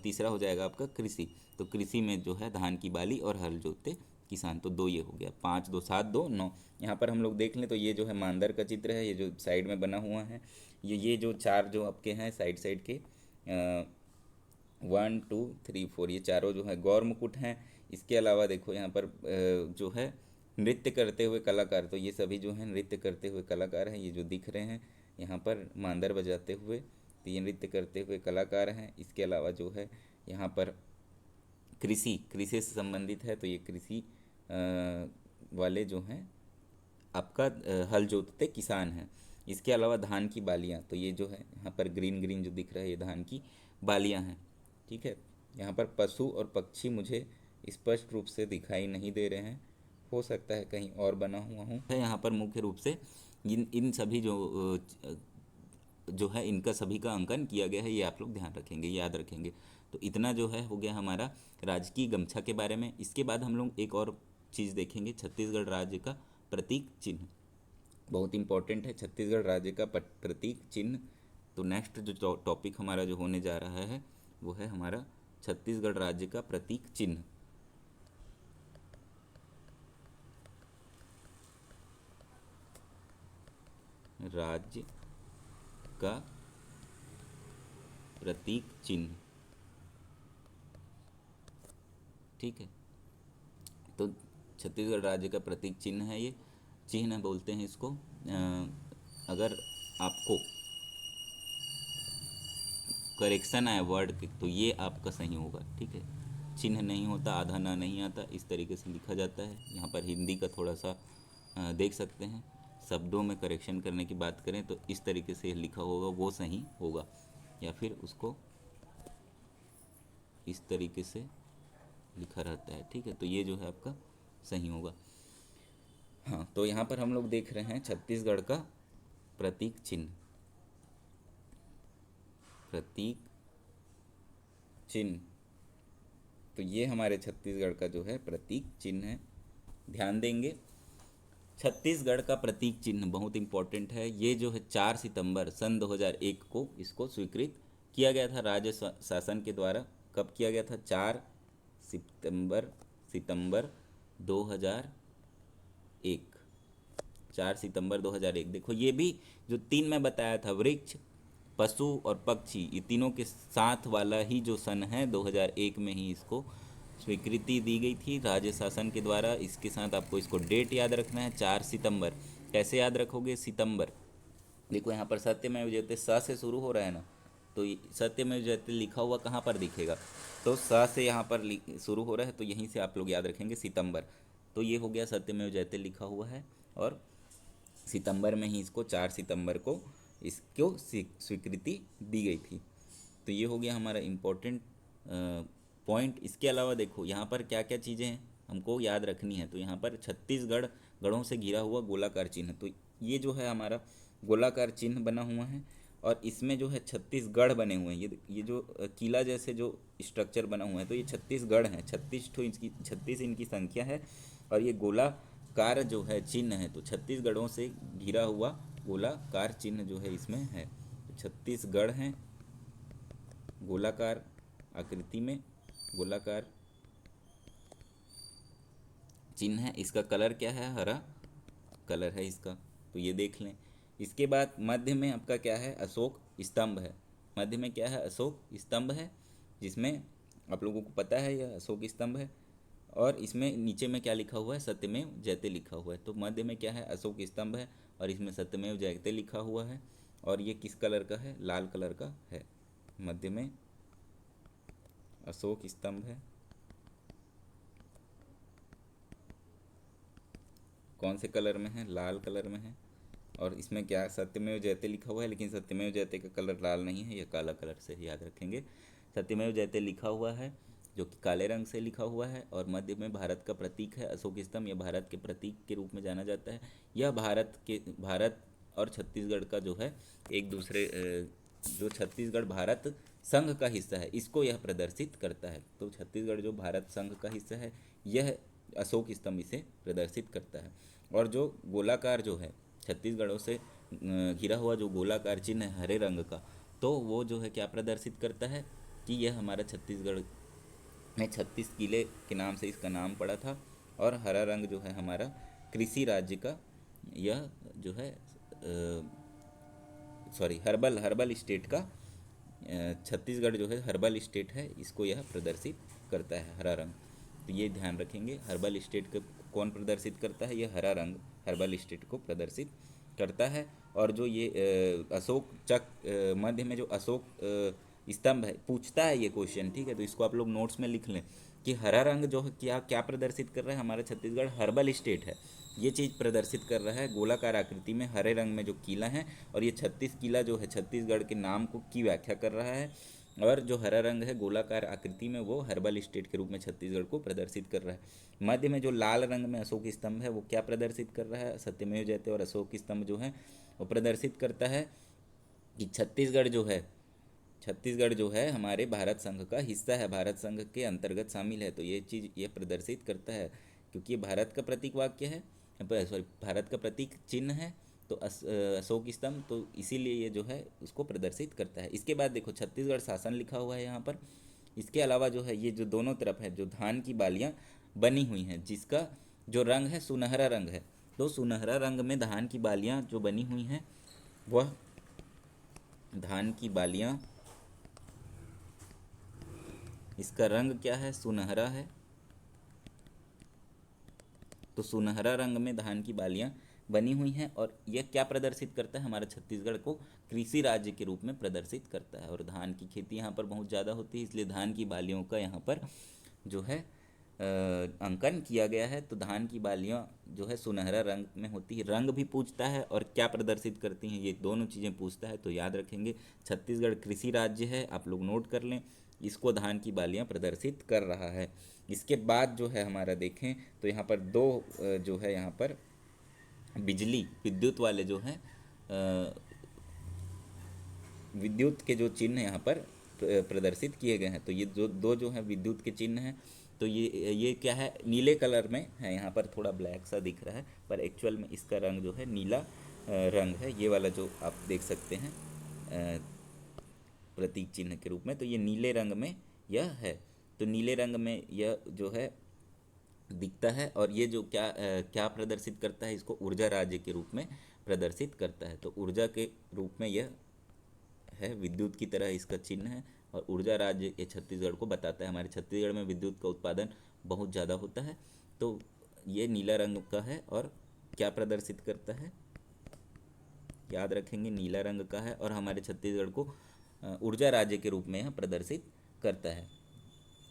तीसरा हो जाएगा आपका कृषि। तो कृषि में जो है धान की बाली और हल जोतते किसान। तो दो ये हो गया, पाँच दो सात दो नौ। यहाँ पर हम लोग देख लें तो ये जो है मांदर का चित्र है, ये जो साइड में बना हुआ है, ये जो चार जो आपके हैं साइड साइड के 1 2 3 4, ये चारों जो है गौर मुकुट हैं। इसके अलावा देखो यहाँ पर जो है नृत्य करते हुए कलाकार, तो ये सभी जो हैं नृत्य करते हुए कलाकार हैं। ये जो दिख रहे हैं यहाँ पर मांदर बजाते हुए, तो ये नृत्य करते हुए कलाकार हैं। इसके अलावा जो है यहाँ पर कृषि से संबंधित है, तो ये कृषि वाले जो हैं आपका हल जोतते किसान हैं। इसके अलावा धान की बालियाँ, तो ये जो है यहाँ पर ग्रीन ग्रीन जो दिख रहा है ये धान की बालियाँ हैं। ठीक है, यहाँ पर पशु और पक्षी मुझे स्पष्ट रूप से दिखाई नहीं दे रहे हैं, हो सकता है कहीं और बना हुआ हूँ। यहाँ पर मुख्य रूप से इन इन सभी जो है इनका सभी का अंकन किया गया है, ये आप लोग ध्यान रखेंगे, याद रखेंगे। तो इतना जो है हो गया हमारा राजकीय गमछा के बारे में। इसके बाद हम लोग एक और चीज़ देखेंगे, छत्तीसगढ़ राज्य का प्रतीक चिन्ह। बहुत इंपॉर्टेंट है छत्तीसगढ़ राज्य का प्रतीक चिन्ह। तो नेक्स्ट जो टॉपिक हमारा जो होने जा रहा है वो है हमारा छत्तीसगढ़ राज्य का प्रतीक चिन्ह। राज्य का प्रतीक चिन्ह। ठीक है, तो छत्तीसगढ़ राज्य का प्रतीक चिन्ह है ये, चिन्ह बोलते हैं इसको। अगर आपको करेक्शन आए वर्ड के तो ये आपका सही होगा। ठीक है, चिन्ह नहीं होता, आधा ना नहीं आता, इस तरीके से लिखा जाता है। यहाँ पर हिंदी का थोड़ा सा देख सकते हैं, शब्दों में करेक्शन करने की बात करें तो इस तरीके से लिखा होगा वो सही होगा, या फिर उसको इस तरीके से लिखा रहता है। ठीक है, तो ये जो है आपका सही होगा। हाँ, तो यहाँ पर हम लोग देख रहे हैं छत्तीसगढ़ का प्रतीक चिन्ह। प्रतीक चिन्ह, तो ये हमारे छत्तीसगढ़ का जो है प्रतीक चिन्ह है, ध्यान देंगे। छत्तीसगढ़ का प्रतीक चिन्ह बहुत इंपॉर्टेंट है। ये जो है 4 सितंबर सन 2001 को इसको स्वीकृत किया गया था राज्य शासन के द्वारा। कब किया गया था? 4 सितंबर 2001। 4 सितंबर 2001। देखो ये भी जो तीन मैं बताया था, वृक्ष, पशु और पक्षी, ये तीनों के साथ वाला ही जो सन है 2001 में ही इसको स्वीकृति दी गई थी राज्य शासन के द्वारा। इसके साथ आपको इसको डेट याद रखना है, 4 सितंबर। कैसे याद रखोगे? सितंबर, देखो यहाँ पर सत्यमेव जयते स से शुरू हो रहा है ना, तो सत्यमेव जयते लिखा हुआ कहाँ पर दिखेगा? तो स से यहाँ पर शुरू हो रहा है, तो यहीं से आप लोग याद रखेंगे सितंबर। तो ये हो गया सत्यमेव जयते लिखा हुआ है, और सितंबर में ही इसको 4 सितंबर को इसको स्वीकृति दी गई थी। तो ये हो गया हमारा इम्पोर्टेंट पॉइंट। इसके अलावा देखो यहाँ पर क्या क्या चीज़ें हैं हमको याद रखनी है। तो यहाँ पर छत्तीसगढ़ गढ़ों से घिरा हुआ गोलाकार चिन्ह, तो ये जो है हमारा गोलाकार चिन्ह बना हुआ है, और इसमें जो है 36 गढ़ बने हुए हैं। ये जो किला जैसे जो स्ट्रक्चर बना हुआ है, तो ये 36 गढ़ हैं, 36 इनकी संख्या है, और ये गोलाकार जो है चिन्ह है, तो 36 गढ़ों से घिरा हुआ गोलाकार चिन्ह जो है इसमें है। तो 36 गढ़ हैं गोलाकार आकृति में, गोलाकार चिन्ह है। इसका कलर क्या है? हरा कलर है इसका, तो ये देख लें। इसके बाद मध्य में आपका क्या है? अशोक स्तंभ है। मध्य में क्या है? अशोक स्तंभ है, जिसमें आप लोगों को पता है यह अशोक स्तंभ है, और इसमें नीचे में क्या लिखा हुआ है? सत्यमेव जयते लिखा हुआ है। तो मध्य में क्या है? अशोक स्तंभ है, और इसमें सत्यमेव जयते लिखा हुआ है, और ये किस कलर का है? लाल कलर का है। मध्य में अशोक स्तंभ है, कौन से कलर में है? लाल कलर में है। और इसमें क्या? सत्यमेव जयते लिखा हुआ है, लेकिन सत्यमेव जयते का कलर लाल नहीं है, यह काला कलर से, याद रखेंगे। सत्यमेव जयते लिखा हुआ है जो कि काले रंग से लिखा हुआ है, और मध्य में भारत का प्रतीक है अशोक स्तंभ। यह भारत के प्रतीक के रूप में जाना जाता है। यह भारत और छत्तीसगढ़ का जो है एक दूसरे जो छत्तीसगढ़ भारत संघ का हिस्सा है, इसको यह प्रदर्शित करता है। तो छत्तीसगढ़ जो भारत संघ का हिस्सा है, यह अशोक स्तंभ इसे प्रदर्शित करता है। और जो गोलाकार जो है छत्तीसगढ़ों से घिरा हुआ जो गोलाकार चिन्ह है हरे रंग का, तो वो जो है क्या प्रदर्शित करता है कि यह हमारा छत्तीसगढ़ में 36 किले के नाम से इसका नाम पड़ा था। और हरा रंग जो है हमारा कृषि राज्य का, यह जो है हर्बल स्टेट का, छत्तीसगढ़ जो है हर्बल स्टेट है, इसको यह प्रदर्शित करता है हरा रंग। तो ये ध्यान रखेंगे, हर्बल स्टेट को कौन प्रदर्शित करता है? यह हरा रंग हर्बल स्टेट को प्रदर्शित करता है। और जो ये अशोक मध्य में जो अशोक स्तंभ है, पूछता है ये क्वेश्चन, ठीक है, तो इसको आप लोग नोट्स में लिख लें। कि हरा रंग जो है क्या क्या प्रदर्शित कर रहा है, हमारा छत्तीसगढ़ हर्बल स्टेट है, ये चीज़ प्रदर्शित कर रहा है। गोलाकार आकृति में हरे रंग में जो किला है, और ये 36 किला जो है छत्तीसगढ़ के नाम को की व्याख्या कर रहा है। और जो हरा रंग है गोलाकार आकृति में, वो हर्बल स्टेट के रूप में छत्तीसगढ़ को प्रदर्शित कर रहा है। मध्य में जो लाल रंग में अशोक स्तंभ है, वो क्या प्रदर्शित कर रहा है, सत्यमेव जयते और अशोक स्तंभ जो है वो प्रदर्शित करता है कि छत्तीसगढ़ जो है हमारे भारत संघ का हिस्सा है, भारत संघ के अंतर्गत शामिल है। तो ये चीज़ ये प्रदर्शित करता है, क्योंकि ये भारत का प्रतीक वाक्य है, सॉरी भारत का प्रतीक चिन्ह है। तो अशोक स्तंभ, तो इसीलिए ये जो है उसको प्रदर्शित करता है। इसके बाद देखो छत्तीसगढ़ शासन लिखा हुआ है यहाँ पर। इसके अलावा जो है ये जो दोनों तरफ है जो धान की बालियाँ बनी हुई हैं, जिसका जो रंग है सुनहरा रंग है। तो सुनहरा रंग में धान की बालियाँ जो बनी हुई हैं, वह धान की बालियाँ, इसका रंग क्या है, सुनहरा है। तो सुनहरा रंग में धान की बालियाँ बनी हुई हैं, और यह क्या प्रदर्शित करता है, हमारे छत्तीसगढ़ को कृषि राज्य के रूप में प्रदर्शित करता है। और धान की खेती यहाँ पर बहुत ज़्यादा होती है, इसलिए धान की बालियों का यहाँ पर जो है अंकन किया गया है। तो धान की बालियाँ जो है सुनहरा रंग में होती है। रंग भी पूछता है और क्या प्रदर्शित करती हैं, ये दोनों चीज़ें पूछता है। तो याद रखेंगे छत्तीसगढ़ कृषि राज्य है, आप लोग नोट कर लें, इसको धान की बालियाँ प्रदर्शित कर रहा है। इसके बाद जो है हमारा देखें तो यहाँ पर दो जो है यहाँ पर बिजली विद्युत वाले जो हैं विद्युत के जो चिन्ह यहाँ पर प्रदर्शित किए गए हैं। तो ये जो दो जो हैं विद्युत के चिन्ह हैं, तो ये क्या है, नीले कलर में है। यहाँ पर थोड़ा ब्लैक सा दिख रहा है, पर एक्चुअल में इसका रंग जो है नीला रंग है। ये वाला जो आप देख सकते हैं प्रतीक चिन्ह के रूप में, तो ये नीले रंग में यह है। तो नीले रंग में यह जो है दिखता है, और ये जो क्या प्रदर्शित करता है, इसको ऊर्जा राज्य के रूप में प्रदर्शित करता है। तो ऊर्जा के रूप में यह है, विद्युत की तरह इसका चिन्ह है, और ऊर्जा राज्य ये छत्तीसगढ़ को बताता है। हमारे छत्तीसगढ़ में विद्युत का उत्पादन बहुत ज़्यादा होता है। तो ये नीला रंग का है, और क्या प्रदर्शित करता है, याद रखेंगे नीला रंग का है, और हमारे छत्तीसगढ़ को ऊर्जा राज्य के रूप में यह प्रदर्शित करता है।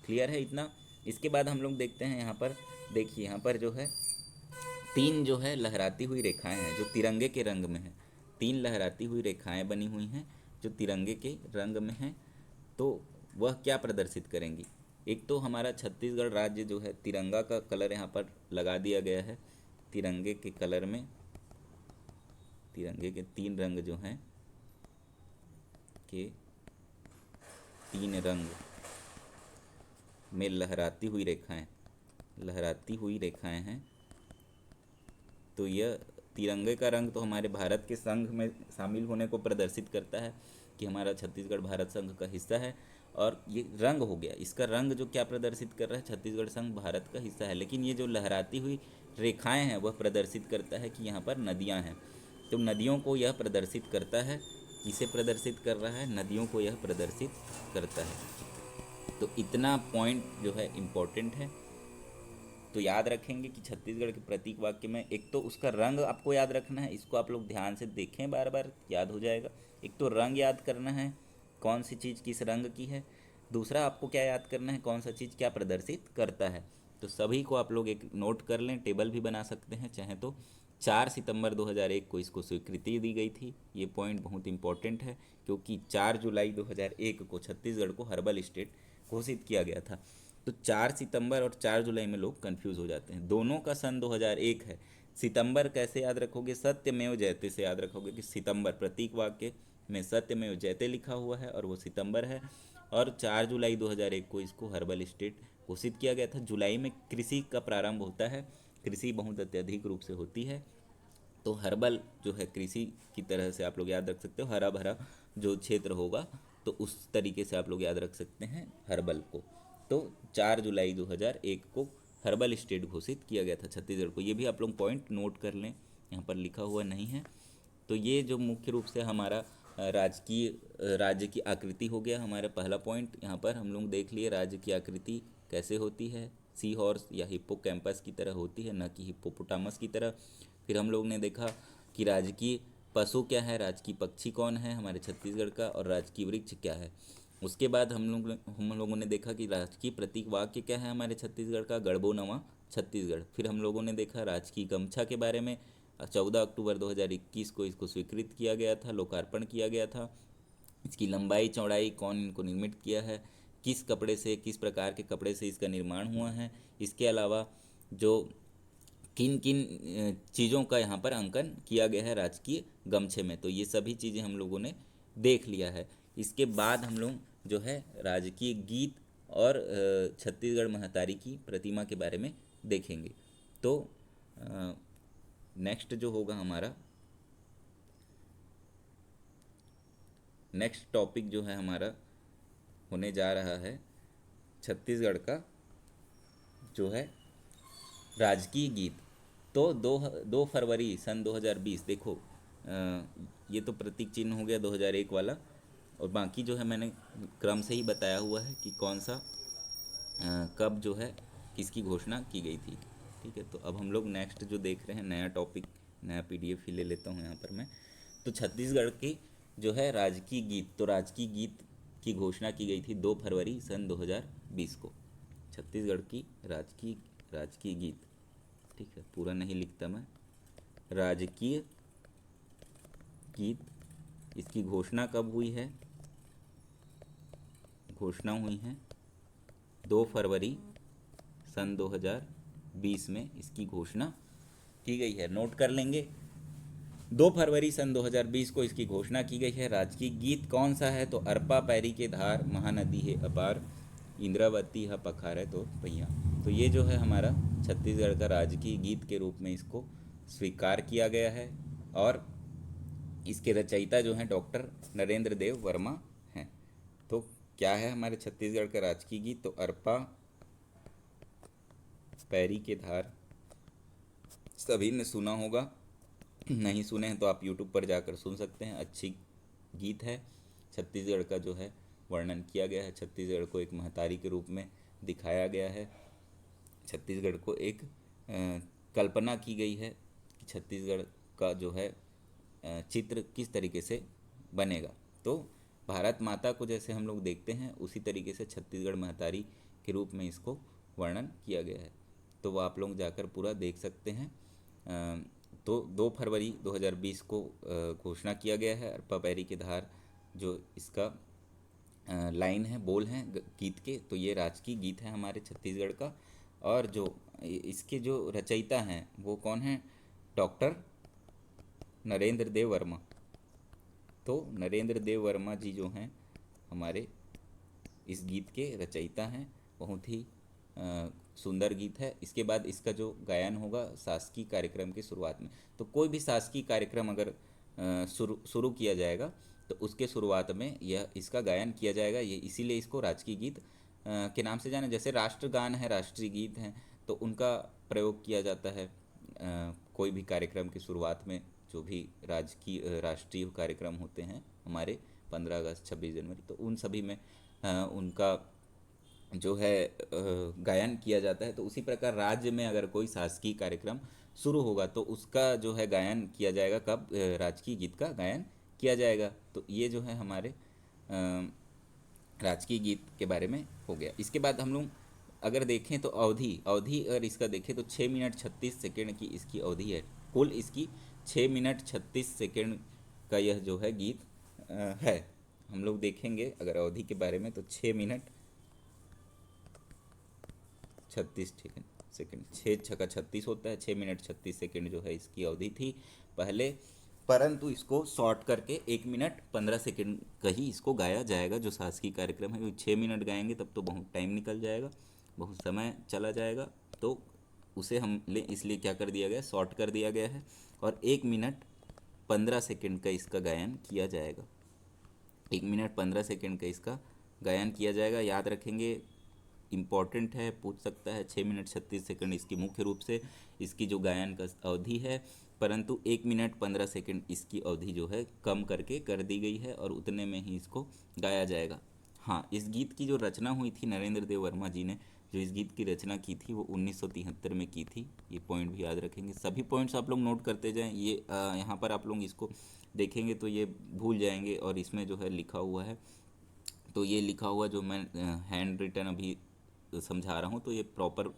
क्लियर है इतना। इसके बाद हम लोग देखते हैं यहाँ पर, देखिए यहाँ पर जो है तीन जो है लहराती हुई रेखाएं हैं जो तिरंगे के रंग में है। तीन लहराती हुई रेखाएं बनी हुई हैं जो तिरंगे के रंग में हैं। तो वह क्या प्रदर्शित करेंगी, एक तो हमारा छत्तीसगढ़ राज्य जो है तिरंगा का कलर यहाँ पर लगा दिया गया है। तिरंगे के कलर में तिरंगे के तीन रंग जो हैं के तीन रंग में लहराती हुई रेखाएं हैं। तो यह तिरंगे का रंग तो हमारे भारत के संघ में शामिल होने को प्रदर्शित करता है कि हमारा छत्तीसगढ़ भारत संघ का हिस्सा है। और ये रंग हो गया, इसका रंग जो क्या प्रदर्शित कर रहा है, छत्तीसगढ़ संघ भारत का हिस्सा है। लेकिन ये जो लहराती हुई रेखाएं हैं वह प्रदर्शित करता है कि यहाँ पर नदियाँ हैं। तो नदियों को यह प्रदर्शित करता है, किसे प्रदर्शित कर रहा है, नदियों को यह प्रदर्शित करता है। तो इतना पॉइंट जो है इम्पोर्टेंट है। तो याद रखेंगे कि छत्तीसगढ़ के प्रतीक वाक्य में एक तो उसका रंग आपको याद रखना है, इसको आप लोग ध्यान से देखें, बार बार याद हो जाएगा। एक तो रंग याद करना है, कौन सी चीज़ किस रंग की है। दूसरा आपको क्या याद करना है, कौन सा चीज़ क्या प्रदर्शित करता है। तो सभी को आप लोग एक नोट कर लें, टेबल भी बना सकते हैं चाहे तो। 4 सितंबर 2001 को इसको स्वीकृति दी गई थी। ये पॉइंट बहुत इंपॉर्टेंट है, क्योंकि 4 जुलाई 2001 को छत्तीसगढ़ को हर्बल स्टेट घोषित किया गया था। तो 4 सितंबर और 4 जुलाई में लोग कंफ्यूज हो जाते हैं, दोनों का सन 2001 है। सितंबर कैसे याद रखोगे, सत्यमेव जयते से याद रखोगे कि सितंबर प्रतीक वाक्य में सत्यमेव जयते लिखा हुआ है और वो सितंबर है। और 4 जुलाई 2001 को इसको हर्बल स्टेट घोषित किया गया था। जुलाई में कृषि का प्रारंभ होता है, कृषि बहुत अत्यधिक रूप से होती है। तो हर्बल जो है कृषि की तरह से आप लोग याद रख सकते हो, हरा भरा जो क्षेत्र होगा, तो उस तरीके से आप लोग याद रख सकते हैं हर्बल को। तो 4 जुलाई 2001 को हर्बल स्टेट घोषित किया गया था छत्तीसगढ़ को। ये भी आप लोग पॉइंट नोट कर लें, यहाँ पर लिखा हुआ नहीं है। तो ये जो मुख्य रूप से हमारा राजकीय राज्य की आकृति हो गया हमारा पहला पॉइंट। यहाँ पर हम लोग देख लिए राज्य की आकृति कैसे होती है, सी हॉर्स या हिप्पोकैम्पस की तरह होती है, न कि हिप्पोपोटामस की तरह। फिर हम लोग ने देखा कि राजकीय पशु क्या है, राजकीय पक्षी कौन है हमारे छत्तीसगढ़ का, और राजकीय वृक्ष क्या है। उसके बाद हम लोगों ने देखा कि राजकीय प्रतीक वाक्य क्या है हमारे छत्तीसगढ़ का, गढ़बो नवा छत्तीसगढ़। फिर हम लोगों ने देखा राजकीय गमछा के बारे में, 14 अक्टूबर 2021 को इसको स्वीकृत किया गया था, लोकार्पण किया गया था। इसकी लंबाई चौड़ाई, कौन इनको निर्मित किया है, किस कपड़े से, किस प्रकार के कपड़े से इसका निर्माण हुआ है, इसके अलावा जो किन किन चीज़ों का यहाँ पर अंकन किया गया है राजकीय गमछे में, तो ये सभी चीज़ें हम लोगों ने देख लिया है। इसके बाद हम लोग जो है राजकीय गीत और छत्तीसगढ़ महतारी की प्रतिमा के बारे में देखेंगे। तो नेक्स्ट जो होगा हमारा, नेक्स्ट टॉपिक जो है हमारा होने जा रहा है छत्तीसगढ़ का जो है राजकीय गीत। तो 2 फरवरी सन 2020, देखो ये तो प्रतीक चिन्ह हो गया 2001 वाला, और बाकी जो है मैंने क्रम से ही बताया हुआ है कि कौन सा कब जो है किसकी घोषणा की गई थी। ठीक है, तो अब हम लोग नेक्स्ट जो देख रहे हैं नया टॉपिक, नया पीडीएफ ही ले लेता हूँ यहाँ पर मैं। तो छत्तीसगढ़ की जो है राजकीय गीत, तो राजकीय गीत की घोषणा की गई थी 2 फरवरी सन 2020 को। छत्तीसगढ़ की राजकीय राजकीय गीत, ठीक है, पूरा नहीं लिखता मैं, राजकीय गीत, इसकी घोषणा कब हुई है, घोषणा हुई है 2 फरवरी सन 2020 में इसकी घोषणा की गई है। नोट कर लेंगे, 2 फरवरी सन 2020 को इसकी घोषणा की गई है। राजकीय गीत कौन सा है, तो अरपा पैरी के धार, महानदी है अपार, इंद्रावती है पखार है तो भैया। तो ये जो है हमारा छत्तीसगढ़ का राजकीय गीत के रूप में इसको स्वीकार किया गया है, और इसके रचयिता जो हैं डॉक्टर नरेंद्र देव वर्मा हैं। तो क्या है हमारे छत्तीसगढ़ का राजकीय गीत, तो अरपा पैरी के धार, सभी ने सुना होगा, नहीं सुने हैं तो आप यूट्यूब पर जाकर सुन सकते हैं, अच्छी गीत है। छत्तीसगढ़ का जो है वर्णन किया गया है, छत्तीसगढ़ को एक महतारी के रूप में दिखाया गया है, छत्तीसगढ़ को एक कल्पना की गई है कि छत्तीसगढ़ का जो है चित्र किस तरीके से बनेगा। तो भारत माता को जैसे हम लोग देखते हैं उसी तरीके से छत्तीसगढ़ महतारी के रूप में इसको वर्णन किया गया है। तो वो आप लोग जाकर पूरा देख सकते हैं। तो 2 फरवरी 2020 को घोषणा किया गया है। अरपा पैरी के धार जो इसका लाइन है, बोल हैं गीत के, तो ये राजकीय गीत है हमारे छत्तीसगढ़ का। और जो इसके जो रचयिता हैं वो कौन हैं, डॉक्टर नरेंद्र देव वर्मा। तो नरेंद्र देव वर्मा जी जो हैं हमारे इस गीत के रचयिता हैं। बहुत ही सुंदर गीत है। इसके बाद इसका जो गायन होगा शासकीय कार्यक्रम की शुरुआत में। तो कोई भी शासकीय कार्यक्रम अगर शुरू किया जाएगा तो उसके शुरुआत में यह इसका गायन किया जाएगा। ये इसीलिए इसको राजकीय गीत के नाम से जाने, जैसे राष्ट्रगान है, राष्ट्रीय गीत हैं, तो उनका प्रयोग किया जाता है कोई भी कार्यक्रम की शुरुआत में। जो भी राजकीय राष्ट्रीय कार्यक्रम होते हैं हमारे 15 अगस्त 26 जनवरी, तो उन सभी में उनका जो है गायन किया जाता है। तो उसी प्रकार राज्य में अगर कोई शासकीय कार्यक्रम शुरू होगा तो उसका जो है गायन किया जाएगा, कब राजकीय गीत का गायन किया जाएगा। तो ये जो है हमारे राजकीय गीत के बारे में हो गया। इसके बाद हम लोग अगर देखें तो अवधि अवधि अगर इसका देखें तो 6 मिनट 36 सेकेंड की इसकी अवधि है। कुल इसकी 6 मिनट 36 सेकेंड का यह जो है गीत है। हम लोग देखेंगे अगर अवधि के बारे में तो 6 मिनट 36 सेकेंड, 6 × 6 = 36 होता है। 6 मिनट 36 सेकेंड जो है इसकी अवधि थी पहले, परंतु इसको शॉर्ट करके 1 मिनट 15 सेकेंड का ही इसको गाया जाएगा। जो शासकीय कार्यक्रम है वो 6 मिनट गाएंगे तब तो बहुत टाइम निकल जाएगा, बहुत समय चला जाएगा। तो उसे हम ले इसलिए क्या कर दिया गया, शॉर्ट कर दिया गया है, और 1 मिनट 15 सेकेंड का इसका गायन किया जाएगा। 1 मिनट 15 सेकेंड का इसका गायन किया जाएगा। याद रखेंगे, इम्पॉर्टेंट है, पूछ सकता है। 6 मिनट 36 सेकेंड इसकी मुख्य रूप से इसकी जो गायन का अवधि है, परंतु 1 मिनट 15 सेकेंड इसकी अवधि जो है कम करके कर दी गई है और उतने में ही इसको गाया जाएगा। हाँ, इस गीत की जो रचना हुई थी नरेंद्र देव वर्मा जी ने जो इस गीत की रचना की थी वो 1973 में की थी। ये पॉइंट भी याद रखेंगे, सभी पॉइंट्स आप लोग नोट करते जाएं। ये यहाँ पर आप लोग इसको देखेंगे तो ये भूल जाएंगे और इसमें जो है लिखा हुआ है। तो ये लिखा हुआ जो मैं हैंड रिटन अभी समझा रहा हूँ, तो ये प्रॉपर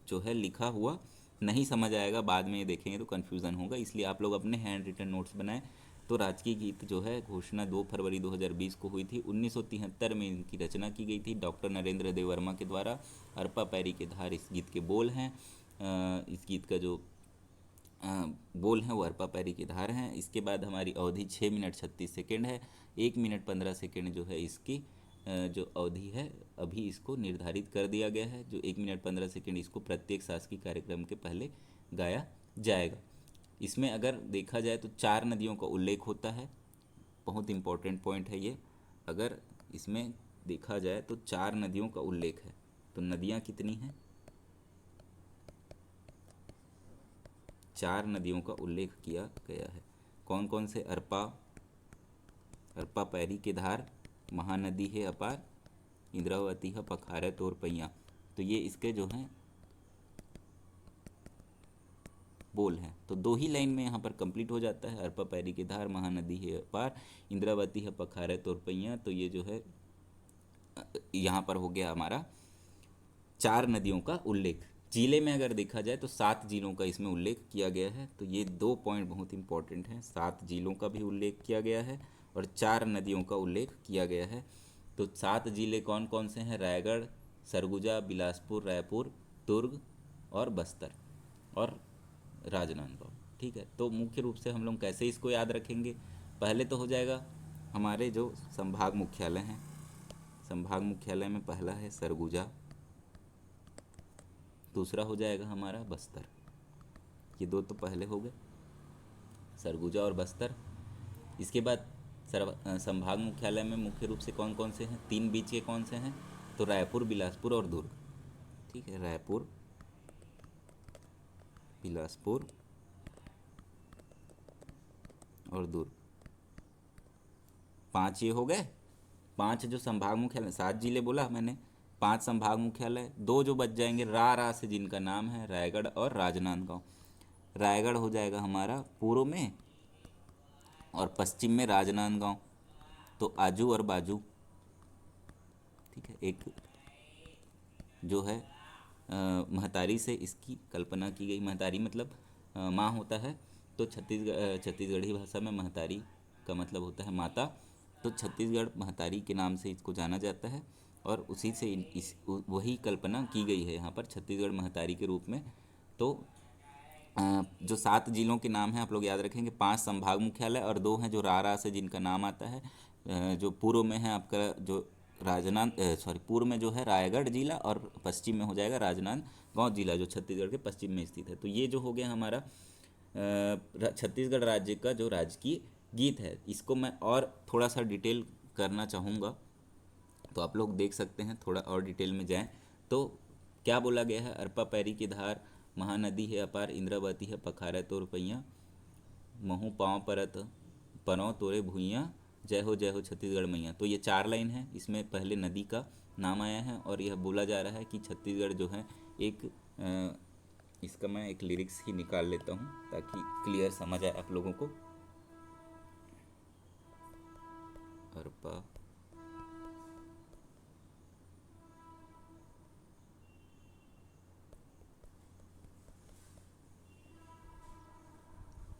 जो है लिखा हुआ नहीं समझ आएगा, बाद में ये देखेंगे तो कन्फ्यूज़न होगा, इसलिए आप लोग अपने हैंड रिटन नोट्स बनाएं। तो राजकीय गीत जो है घोषणा 2 फरवरी 2020 को हुई थी। 1973 में इनकी रचना की गई थी डॉक्टर नरेंद्र देव वर्मा के द्वारा। अरपा पैरी के धार इस गीत के बोल हैं। इस गीत का जो बोल हैं वो अरपा पैरी की धार हैं। इसके बाद हमारी अवधि 6 मिनट 36 सेकेंड है। 1 मिनट 15 सेकेंड जो है इसकी जो अवधि है अभी इसको निर्धारित कर दिया गया है। जो 1 मिनट 15 सेकेंड इसको प्रत्येक शासकीय कार्यक्रम के पहले गाया जाएगा। इसमें अगर देखा जाए तो 4 नदियों का उल्लेख होता है। बहुत इंपॉर्टेंट पॉइंट है ये। अगर इसमें देखा जाए तो 4 नदियों का उल्लेख है। तो नदियाँ कितनी हैं? 4 नदियों का उल्लेख किया गया है। कौन कौन से? अरपा पैरी के धार, महानदी है अपार, इंद्रावती है पखारे तोरपैया। तो ये इसके जो हैं बोल हैं। तो 2 ही लाइन में यहाँ पर कंप्लीट हो जाता है। अरपा पैरी की धार, महानदी है अपार, इंद्रावती है पखारे तोरपैया। तो ये जो है यहाँ पर हो गया हमारा 4 नदियों का उल्लेख। जिले में अगर देखा जाए तो 7 जिलों का इसमें उल्लेख किया गया है। तो ये 2 पॉइंट बहुत इंपॉर्टेंट हैं। 7 जिलों का भी उल्लेख किया गया है और 4 नदियों का उल्लेख किया गया है। तो 7 जिले कौन कौन से हैं? रायगढ़, सरगुजा, बिलासपुर, रायपुर, दुर्ग और बस्तर और राजनांदगांव। ठीक है, तो मुख्य रूप से हम लोग कैसे इसको याद रखेंगे? पहले तो हो जाएगा हमारे जो संभाग मुख्यालय हैं। संभाग मुख्यालय में पहला है सरगुजा, दूसरा हो जाएगा हमारा बस्तर। ये 2 तो पहले हो गए, सरगुजा और बस्तर। इसके बाद संभाग मुख्यालय में मुख्य रूप से कौन कौन से हैं? 3 बीच के कौन से हैं? तो रायपुर, बिलासपुर और दुर्ग। ठीक है, रायपुर, बिलासपुर और दुर्ग। 5 ये हो गए। 5 जो संभाग मुख्यालय, 7 जिले बोला मैंने, 5 संभाग मुख्यालय, 2 जो बच जाएंगे रा से जिनका नाम है रायगढ़ और राजनांदगांव। रायगढ़ हो जाएगा हमारा पूर्व में और पश्चिम में राजनांदगांव। तो आजू और बाजू। ठीक है, एक जो है महतारी से इसकी कल्पना की गई। महतारी मतलब माँ होता है। तो छत्तीसगढ़ी भाषा में महतारी का मतलब होता है माता। तो छत्तीसगढ़ महतारी के नाम से इसको जाना जाता है और उसी से वही कल्पना की गई है यहाँ पर छत्तीसगढ़ महतारी के रूप में। तो जो 7 जिलों के नाम हैं आप लोग याद रखेंगे। 5 संभाग मुख्यालय और 2 हैं जो रा से जिनका नाम आता है। जो पूर्व में है आपका जो पूर्व में जो है रायगढ़ जिला और पश्चिम में हो जाएगा राजनांदगांव जिला जो छत्तीसगढ़ के पश्चिम में स्थित है। तो ये जो हो गया हमारा छत्तीसगढ़ राज्य का जो राजकीय गीत है। इसको मैं और थोड़ा सा डिटेल करना चाहूँगा, तो आप लोग देख सकते हैं। थोड़ा और डिटेल में जाएं तो क्या बोला गया है? अरपा पैरी की धार, महानदी है अपार, इंद्रावती है पखारे तोरपैया, महू पाँव परत पनौ तोरे भुइयाँ, जय हो छत्तीसगढ़ मैया। तो ये 4 लाइन है। इसमें पहले नदी का नाम आया है और यह बोला जा रहा है कि छत्तीसगढ़ जो है एक इसका मैं एक लिरिक्स ही निकाल लेता हूँ ताकि क्लियर समझ आए आप लोगों को। अरपा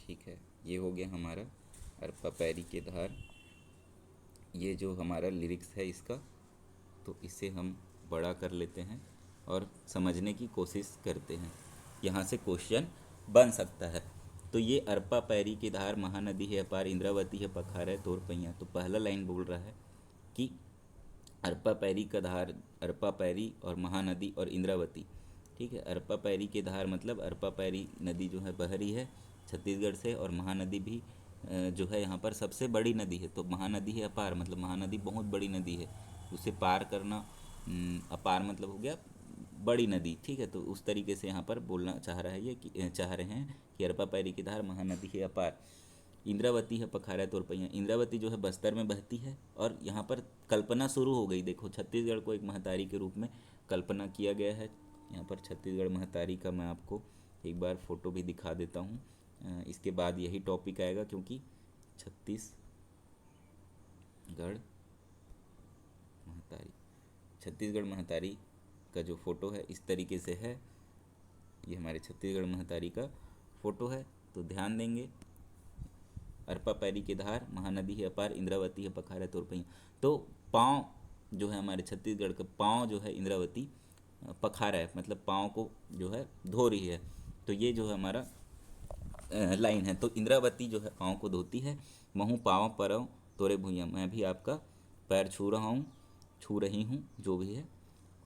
ठीक है, ये हो गया हमारा अरपा पैरी के धार। ये जो हमारा लिरिक्स है इसका, तो इसे हम बड़ा कर लेते हैं और समझने की कोशिश करते हैं। यहाँ से क्वेश्चन बन सकता है। तो ये अरपा पैरी की धार, महानदी है अपार, इंद्रावती है पखारे तोरपैया। तो पहला लाइन बोल रहा है कि अरपा पैरी का धार, अरपा पैरी और महानदी और इंद्रावती। ठीक है, अरपा पैरी के धार मतलब अरपा पैरी नदी जो है बह रही है छत्तीसगढ़ से, और महानदी भी जो है यहाँ पर सबसे बड़ी नदी है। तो महानदी है अपार मतलब महानदी बहुत बड़ी नदी है, उसे पार करना। अपार मतलब हो गया बड़ी नदी। ठीक है, तो उस तरीके से यहाँ पर बोलना चाह रहा है ये कि चाह रहे हैं कि अरपा पैरी की धार, महानदी है अपार, इंद्रावती है पखारा तोरपैया। इंद्रावती जो है बस्तर में बहती है और यहाँ पर कल्पना शुरू हो गई। देखो छत्तीसगढ़ को एक महतारी के रूप में कल्पना किया गया है। यहाँ पर छत्तीसगढ़ महतारी का मैं आपको एक बार फ़ोटो भी दिखा देता हूँ। इसके बाद यही टॉपिक आएगा क्योंकि छत्तीसगढ़ महतारी। छत्तीसगढ़ महतारी का जो फ़ोटो है इस तरीके से है, ये हमारे छत्तीसगढ़ महतारी का फ़ोटो है। तो ध्यान देंगे, अरपा पैरी के धार, महानदी है अपार, इंद्रावती है पखार है तोर पैया। तो पाँव जो है हमारे छत्तीसगढ़ का, पाँव जो है इंद्रावती पखारा है, मतलब पाँव को जो है धो रही है। तो ये जो है हमारा लाइन है। तो इंद्रावती जो है पाँव को धोती है। महू पाँव परव तोरे भुइयाँ, मैं भी आपका पैर छू रहा हूँ, छू रही हूँ, जो भी है।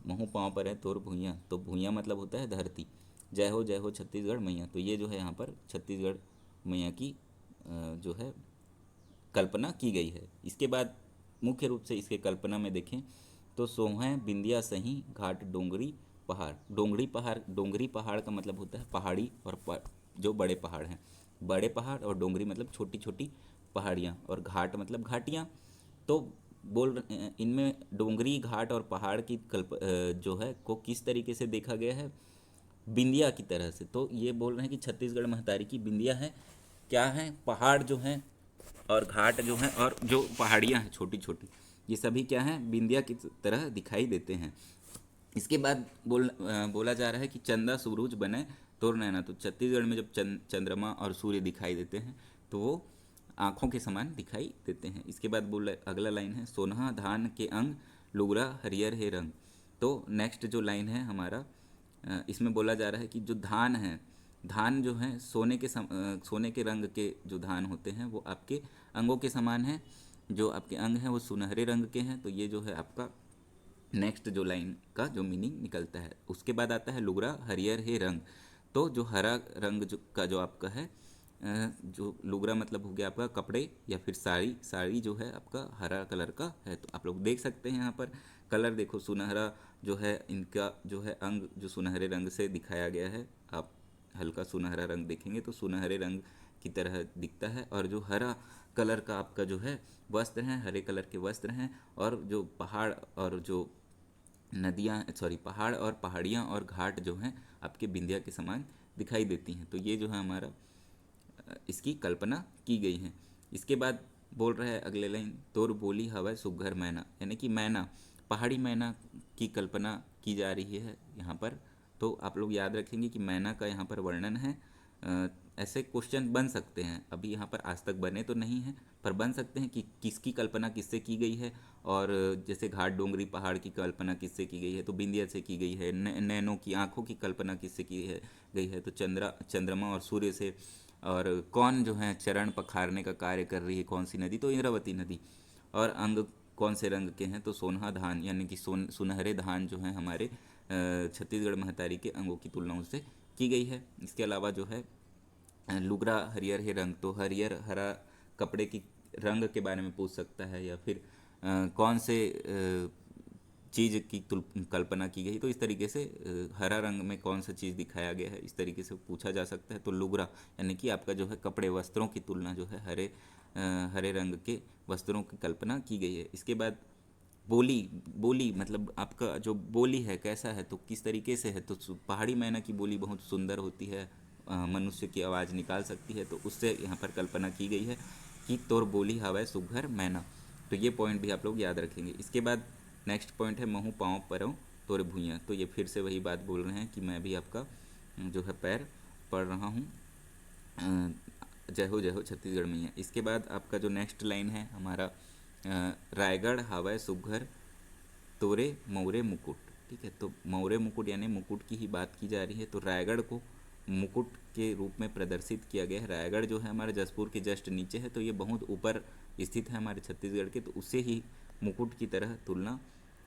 महू पाँव पर है तोर भुइयाँ, तो भुइयाँ मतलब होता है धरती। जय हो छत्तीसगढ़ मैया। तो ये जो है यहाँ पर छत्तीसगढ़ मैया की जो है कल्पना की गई है। इसके बाद मुख्य रूप से इसके कल्पना में देखें तो सोहें बिंदिया सही घाट डोंगरी पहाड़। डोंगरी पहाड़ का मतलब होता है पहाड़ी, और जो बड़े पहाड़ हैं, बड़े पहाड़, और डोंगरी मतलब छोटी छोटी पहाड़ियाँ, और घाट मतलब घाटियाँ। तो इनमें डोंगरी, घाट और पहाड़ की जो है को किस तरीके से देखा गया है, बिंदिया की तरह से। तो ये बोल रहे हैं कि छत्तीसगढ़ महतारी की बिंदिया है, क्या है, पहाड़ जो हैं और घाट जो हैं और जो पहाड़ियाँ हैं छोटी छोटी, ये सभी क्या हैं, बिंदिया की तरह दिखाई देते हैं। इसके बाद बोला जा रहा है कि चंदा सूरज बने तोर नैना। तो छत्तीसगढ़ में जब चंद्रमा और सूर्य दिखाई देते हैं तो वो आँखों के समान दिखाई देते हैं। इसके बाद अगला लाइन है सोनहा धान के अंग लुगरा हरियर है रंग। तो नेक्स्ट जो लाइन है हमारा, इसमें बोला जा रहा है कि जो धान है, धान जो है सोने के रंग के जो धान होते हैं वो आपके अंगों के समान हैं। जो आपके अंग हैं वो सुनहरे रंग के हैं। तो ये जो है आपका नेक्स्ट जो लाइन का जो मीनिंग निकलता है। उसके बाद आता है लुगरा हरियर है रंग। तो जो हरा रंग जो आपका है, जो लुगरा मतलब हो गया आपका कपड़े या फिर साड़ी जो है आपका हरा कलर का है। तो आप लोग देख सकते हैं यहाँ पर कलर देखो, सुनहरा जो है इनका जो है अंग जो सुनहरे रंग से दिखाया गया है। आप हल्का सुनहरा रंग देखेंगे तो सुनहरे रंग की तरह दिखता है। और जो हरा कलर का आपका जो है वस्त्र हैं, हरे कलर के वस्त्र हैं। और जो पहाड़ और जो नदियाँ, सॉरी, पहाड़ और पहाड़ियाँ और घाट जो हैं आपके बिंदिया के समान दिखाई देती हैं। तो ये जो है हमारा इसकी कल्पना की गई है। इसके बाद बोल रहा है अगले लाइन, तोर बोली हवा सुघर मैना, यानी कि मैना, पहाड़ी मैना की कल्पना की जा रही है यहाँ पर। तो आप लोग याद रखेंगे कि मैना का यहाँ पर वर्णन है। ऐसे क्वेश्चन बन सकते हैं, अभी यहाँ पर आज तक बने तो नहीं हैं, पर बन सकते हैं कि किसकी कल्पना किससे की गई है। और जैसे घाट डोंगरी पहाड़ की कल्पना किससे की गई है, तो बिंदिया से की गई है। नैनों की आँखों की कल्पना किससे की है गई है, तो चंद्रमा और सूर्य से। और कौन जो है चरण पखारने का कार्य कर रही है, कौन सी नदी, तो इंद्रावती नदी। और अंग कौन से रंग के हैं, तो सोनहा धान, यानी कि सुनहरे धान जो हैं हमारे छत्तीसगढ़ महतारी के अंगों की तुलना उससे की गई है। इसके अलावा जो है लुगरा हरियर है रंग, तो हरियर हरा कपड़े की रंग के बारे में पूछ सकता है, या फिर कौन से चीज़ की कल्पना की गई। तो इस तरीके से हरा रंग में कौन सा चीज़ दिखाया गया है, इस तरीके से पूछा जा सकता है। तो लुगरा यानी कि आपका जो है कपड़े, वस्त्रों की तुलना जो है हरे रंग के वस्त्रों की कल्पना की गई है। इसके बाद बोली मतलब आपका जो बोली है कैसा है, तो किस तरीके से है, तो पहाड़ी मैना की बोली बहुत सुंदर होती है, मनुष्य की आवाज़ निकाल सकती है। तो उससे यहाँ पर कल्पना की गई है कि तोर बोली हवा सुघर मैना। तो ये पॉइंट भी आप लोग याद रखेंगे। इसके बाद नेक्स्ट पॉइंट है महू पाँव परव तोर भुइयाँ। तो ये फिर से वही बात बोल रहे हैं कि मैं भी आपका जो है पैर पढ़ रहा हूँ। जय हो छत्तीसगढ़ मैया। इसके बाद आपका जो नेक्स्ट लाइन है हमारा, रायगढ़ हवा सुघर तोरे मौरे मुकुट। ठीक है, तो मौरे मुकुट यानी मुकुट की ही बात की जा रही है। तो रायगढ़ को मुकुट के रूप में प्रदर्शित किया गया है। रायगढ़ जो है हमारे जसपुर के जस्ट नीचे है, तो ये बहुत ऊपर स्थित है हमारे छत्तीसगढ़ के, तो उससे ही मुकुट की तरह तुलना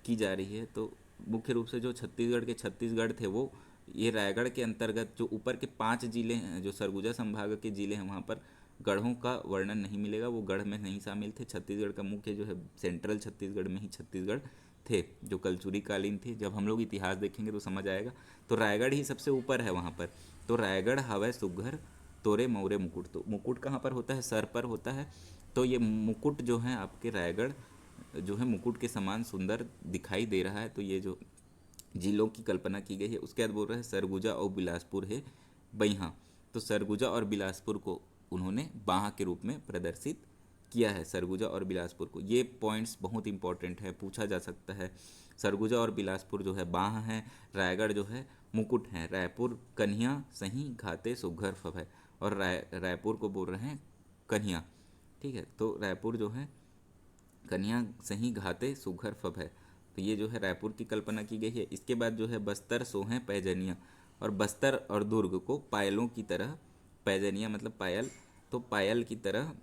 की जा रही है। तो मुख्य रूप से जो छत्तीसगढ़ थे वो ये रायगढ़ के अंतर्गत जो ऊपर के 5 जिले हैं, जो सरगुजा संभाग के जिले हैं, वहाँ पर गढ़ों का वर्णन नहीं मिलेगा, वो गढ़ में नहीं शामिल थे। छत्तीसगढ़ का मुख्य जो है सेंट्रल छत्तीसगढ़ में ही छत्तीसगढ़ थे, जो कलचुरी कालीन थे। जब हम लोग इतिहास देखेंगे तो समझ आएगा। तो रायगढ़ ही सबसे ऊपर है वहाँ पर। तो रायगढ़ हवै सुघर तोरे मौरे मुकुट। तो मुकुट कहाँ पर होता है, सर पर होता है। तो ये मुकुट जो है आपके रायगढ़ जो है मुकुट के समान सुंदर दिखाई दे रहा है। तो ये जो जिलों की कल्पना की गई है। उसके बाद बोल रहे हैं सरगुजा और बिलासपुर है बइहा। तो सरगुजा और बिलासपुर को उन्होंने बाह के रूप में प्रदर्शित किया है सरगुजा और बिलासपुर को। ये पॉइंट्स बहुत इंपॉर्टेंट है, पूछा जा सकता है। सरगुजा और बिलासपुर जो है बाह है, रायगढ़ जो है मुकुट है, रायपुर कन्हिया सही घाते सुघर फब है, और रायपुर को बोल रहे हैं कन्हिया। ठीक है, तो रायपुर जो है कन्या सही घाते सुघर फब है, तो ये जो है रायपुर की कल्पना की गई है। इसके बाद जो है बस्तर सोहें पैजनिया, और बस्तर और दुर्ग को पायलों की तरह, पैजनिया मतलब पायल, तो पायल की तरह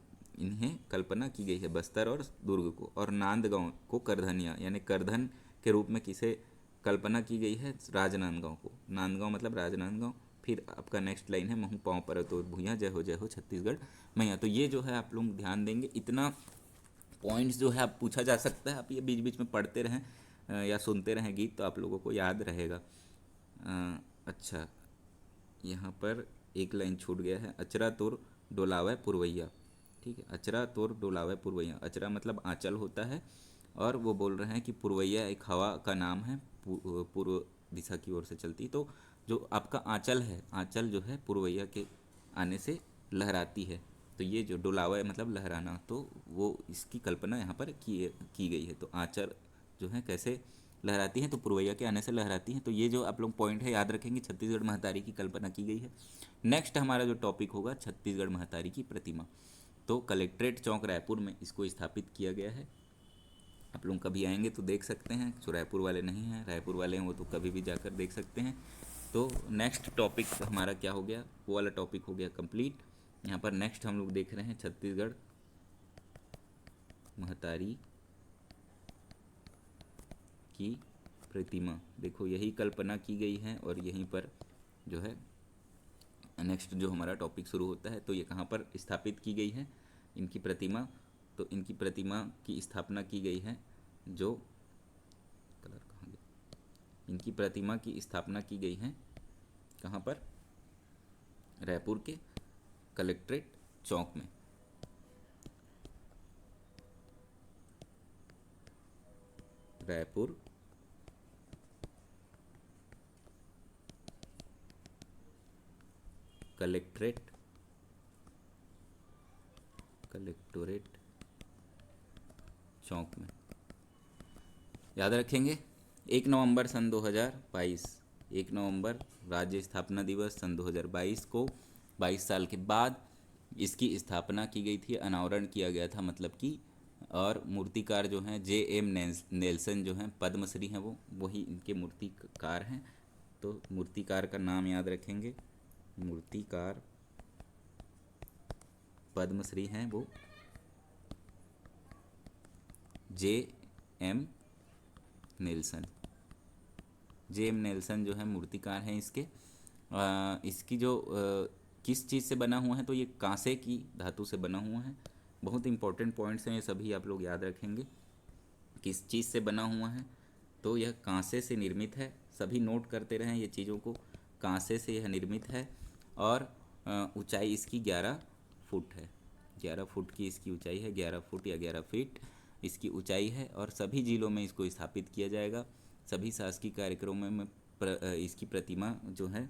इन्हें कल्पना की गई है बस्तर और दुर्ग को। और नांदगांव को करधनिया यानी करधन के रूप में किसे कल्पना की गई है, राजनांदगांव को। नांदगांव मतलब राजनांदगांव। फिर आपका नेक्स्ट लाइन है महू पाँव पर तो भूया जय हो छत्तीसगढ़ मैया। तो ये जो है आप लोग ध्यान देंगे, इतना पॉइंट्स जो है आप पूछा जा सकता है, आप ये बीच बीच में पढ़ते रहें या सुनते रहें गीत, तो आप लोगों को याद रहेगा। अच्छा, यहाँ पर एक लाइन छूट गया है, अचरा तोर डोलावे पुरवैया। ठीक है, अचरा तोर डोलावे पुरवैया, अचरा मतलब आंचल होता है, और वो बोल रहे हैं कि पुरवैया एक हवा का नाम है, पूर्व दिशा की ओर से चलती। तो जो आपका आंचल है, आंचल जो है पुरवैया के आने से लहराती है, तो ये जो डोलावा है मतलब लहराना, तो वो इसकी कल्पना यहाँ पर की गई है। तो आंचल जो है कैसे लहराती हैं, तो पुरवैया के आने से लहराती हैं। तो ये जो आप लोग पॉइंट है याद रखेंगे, छत्तीसगढ़ महतारी की कल्पना की गई है। नेक्स्ट हमारा जो टॉपिक होगा छत्तीसगढ़ महतारी की प्रतिमा, तो कलेक्ट्रेट चौक रायपुर में इसको स्थापित किया गया है। आप लोग कभी आएंगे तो देख सकते हैं, जो रायपुर वाले नहीं हैं, रायपुर वाले हैं वो तो कभी भी जाकर देख सकते हैं। तो नेक्स्ट टॉपिक हमारा क्या हो गया, वो वाला टॉपिक हो गया कंप्लीट। यहाँ पर नेक्स्ट हम लोग देख रहे हैं छत्तीसगढ़ महतारी की प्रतिमा। देखो यही कल्पना की गई है, और यहीं पर जो है नेक्स्ट जो हमारा टॉपिक शुरू होता है। तो ये कहाँ पर स्थापित की गई है इनकी प्रतिमा, तो इनकी प्रतिमा की स्थापना की गई है, जो कलर कहाँ गया, इनकी प्रतिमा की स्थापना की गई है कहाँ पर, रायपुर के कलेक्ट्रेट चौक में। रायपुर कलेक्टोरेट चौक में। याद रखेंगे 1 नवंबर सन 2022, 1 नवंबर राज्य स्थापना दिवस सन 2022 को 22 साल के बाद इसकी स्थापना की गई थी, अनावरण किया गया था मतलब कि। और मूर्तिकार जो हैं J.M. नेल्सन जो हैं पद्मश्री हैं, वो वही इनके मूर्तिकार हैं। तो मूर्तिकार का नाम याद रखेंगे, मूर्तिकार पद्मश्री हैं वो J.M. नेल्सन। J.M. नेल्सन जो है मूर्तिकार हैं इसके। इसकी जो किस चीज़ से बना हुआ है, तो ये कांसे की धातु से बना हुआ है। बहुत इंपॉर्टेंट पॉइंट्स हैं ये सभी, आप लोग याद रखेंगे किस चीज़ से बना हुआ है, तो यह कांसे से निर्मित है। सभी नोट करते रहें ये चीज़ों को, कांसे से यह निर्मित है। और ऊंचाई इसकी 11 फुट है, 11 फुट की इसकी ऊंचाई है, 11 फुट या 11 फीट इसकी ऊंचाई है। और सभी जिलों में इसको स्थापित किया जाएगा, सभी शासकीय कार्यक्रमों में इसकी प्रतिमा जो है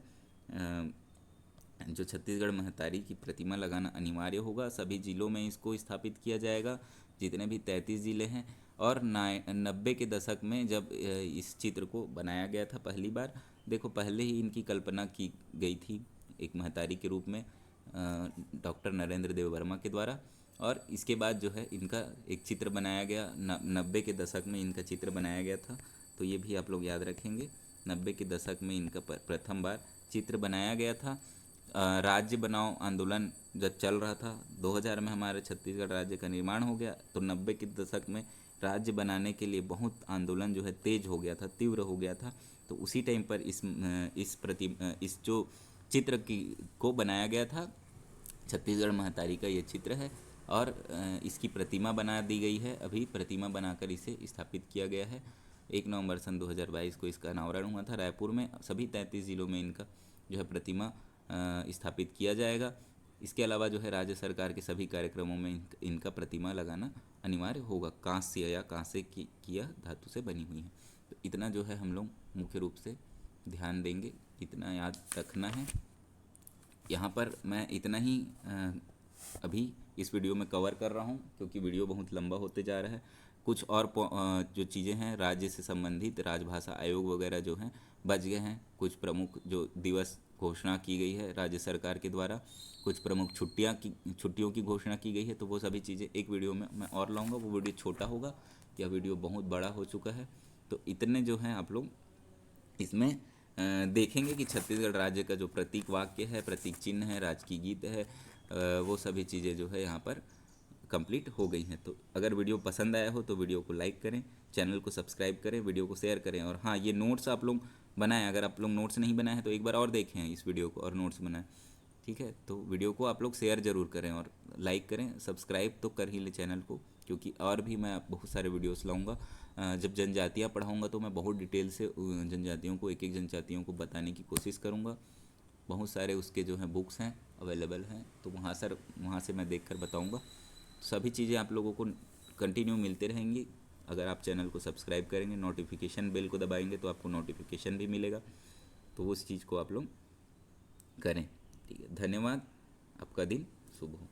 जो छत्तीसगढ़ महतारी की प्रतिमा लगाना अनिवार्य होगा। सभी जिलों में इसको स्थापित किया जाएगा, जितने भी 33 ज़िले हैं। और 90 के दशक में जब इस चित्र को बनाया गया था पहली बार, देखो पहले ही इनकी कल्पना की गई थी एक महतारी के रूप में डॉक्टर नरेंद्र देव वर्मा के द्वारा। और इसके बाद जो है इनका एक चित्र बनाया गया, 90 के दशक में इनका चित्र बनाया गया था। तो ये भी आप लोग याद रखेंगे, 90 के दशक में इनका प्रथम बार चित्र बनाया गया था। राज्य बनाओ आंदोलन जब चल रहा था, 2000 में हमारे छत्तीसगढ़ राज्य का निर्माण हो गया, तो 90 के दशक में राज्य बनाने के लिए बहुत आंदोलन जो है तेज हो गया था, तीव्र हो गया था। तो उसी टाइम पर इस जो चित्र को बनाया गया था, छत्तीसगढ़ महतारी का ये चित्र है। और इसकी प्रतिमा बना दी गई है, अभी प्रतिमा बनाकर इसे स्थापित किया गया है। 1 नवंबर सन 2022 को इसका अनावरण हुआ था रायपुर में। सभी 33 ज़िलों में इनका जो है प्रतिमा स्थापित किया जाएगा। इसके अलावा जो है राज्य सरकार के सभी कार्यक्रमों में इनका प्रतिमा लगाना अनिवार्य होगा, कांस्य या कांसे की यह धातु से बनी हुई है। तो इतना जो है हम लोग मुख्य रूप से ध्यान देंगे, इतना याद रखना है। यहाँ पर मैं इतना ही अभी इस वीडियो में कवर कर रहा हूँ, क्योंकि वीडियो बहुत लंबा होते जा रहा है। कुछ और जो चीज़ें हैं राज्य से संबंधित, राजभाषा आयोग वगैरह जो हैं बच गए हैं। कुछ प्रमुख जो दिवस घोषणा की गई है राज्य सरकार के द्वारा, कुछ प्रमुख छुट्टियों की घोषणा की गई है, तो वो सभी चीज़ें एक वीडियो में मैं और लाऊंगा। वो वीडियो छोटा होगा, यह वीडियो बहुत बड़ा हो चुका है। तो इतने जो हैं आप लोग इसमें देखेंगे कि छत्तीसगढ़ राज्य का जो प्रतीक वाक्य है, प्रतीक चिन्ह है, राजकीय गीत है, वो सभी चीज़ें जो है यहाँ पर कंप्लीट हो गई हैं। तो अगर वीडियो पसंद आया हो तो वीडियो को लाइक करें, चैनल को सब्सक्राइब करें, वीडियो को शेयर करें। और हाँ, ये नोट्स आप लोग बनाएं। अगर आप लोग नोट्स नहीं बनाए हैं तो एक बार और देखें इस वीडियो को और नोट्स बनाएं। ठीक है, तो वीडियो को आप लोग शेयर ज़रूर करें और लाइक करें, सब्सक्राइब तो कर ही ले चैनल को, क्योंकि और भी मैं बहुत सारे वीडियोस लाऊंगा। जब जनजातियाँ पढ़ाऊँगा तो मैं बहुत डिटेल से जनजातियों को, एक एक जनजातियों को बताने की कोशिश करूँगा। बहुत सारे उसके जो हैं बुक्स हैं अवेलेबल हैं, तो वहाँ से मैं देख कर बताऊँगा। सभी चीज़ें आप लोगों को कंटिन्यू मिलते रहेंगी अगर आप चैनल को सब्सक्राइब करेंगे, नोटिफिकेशन बेल को दबाएंगे तो आपको नोटिफिकेशन भी मिलेगा। तो उस चीज़ को आप लोग करें। ठीक है, धन्यवाद। आपका दिन शुभ हो।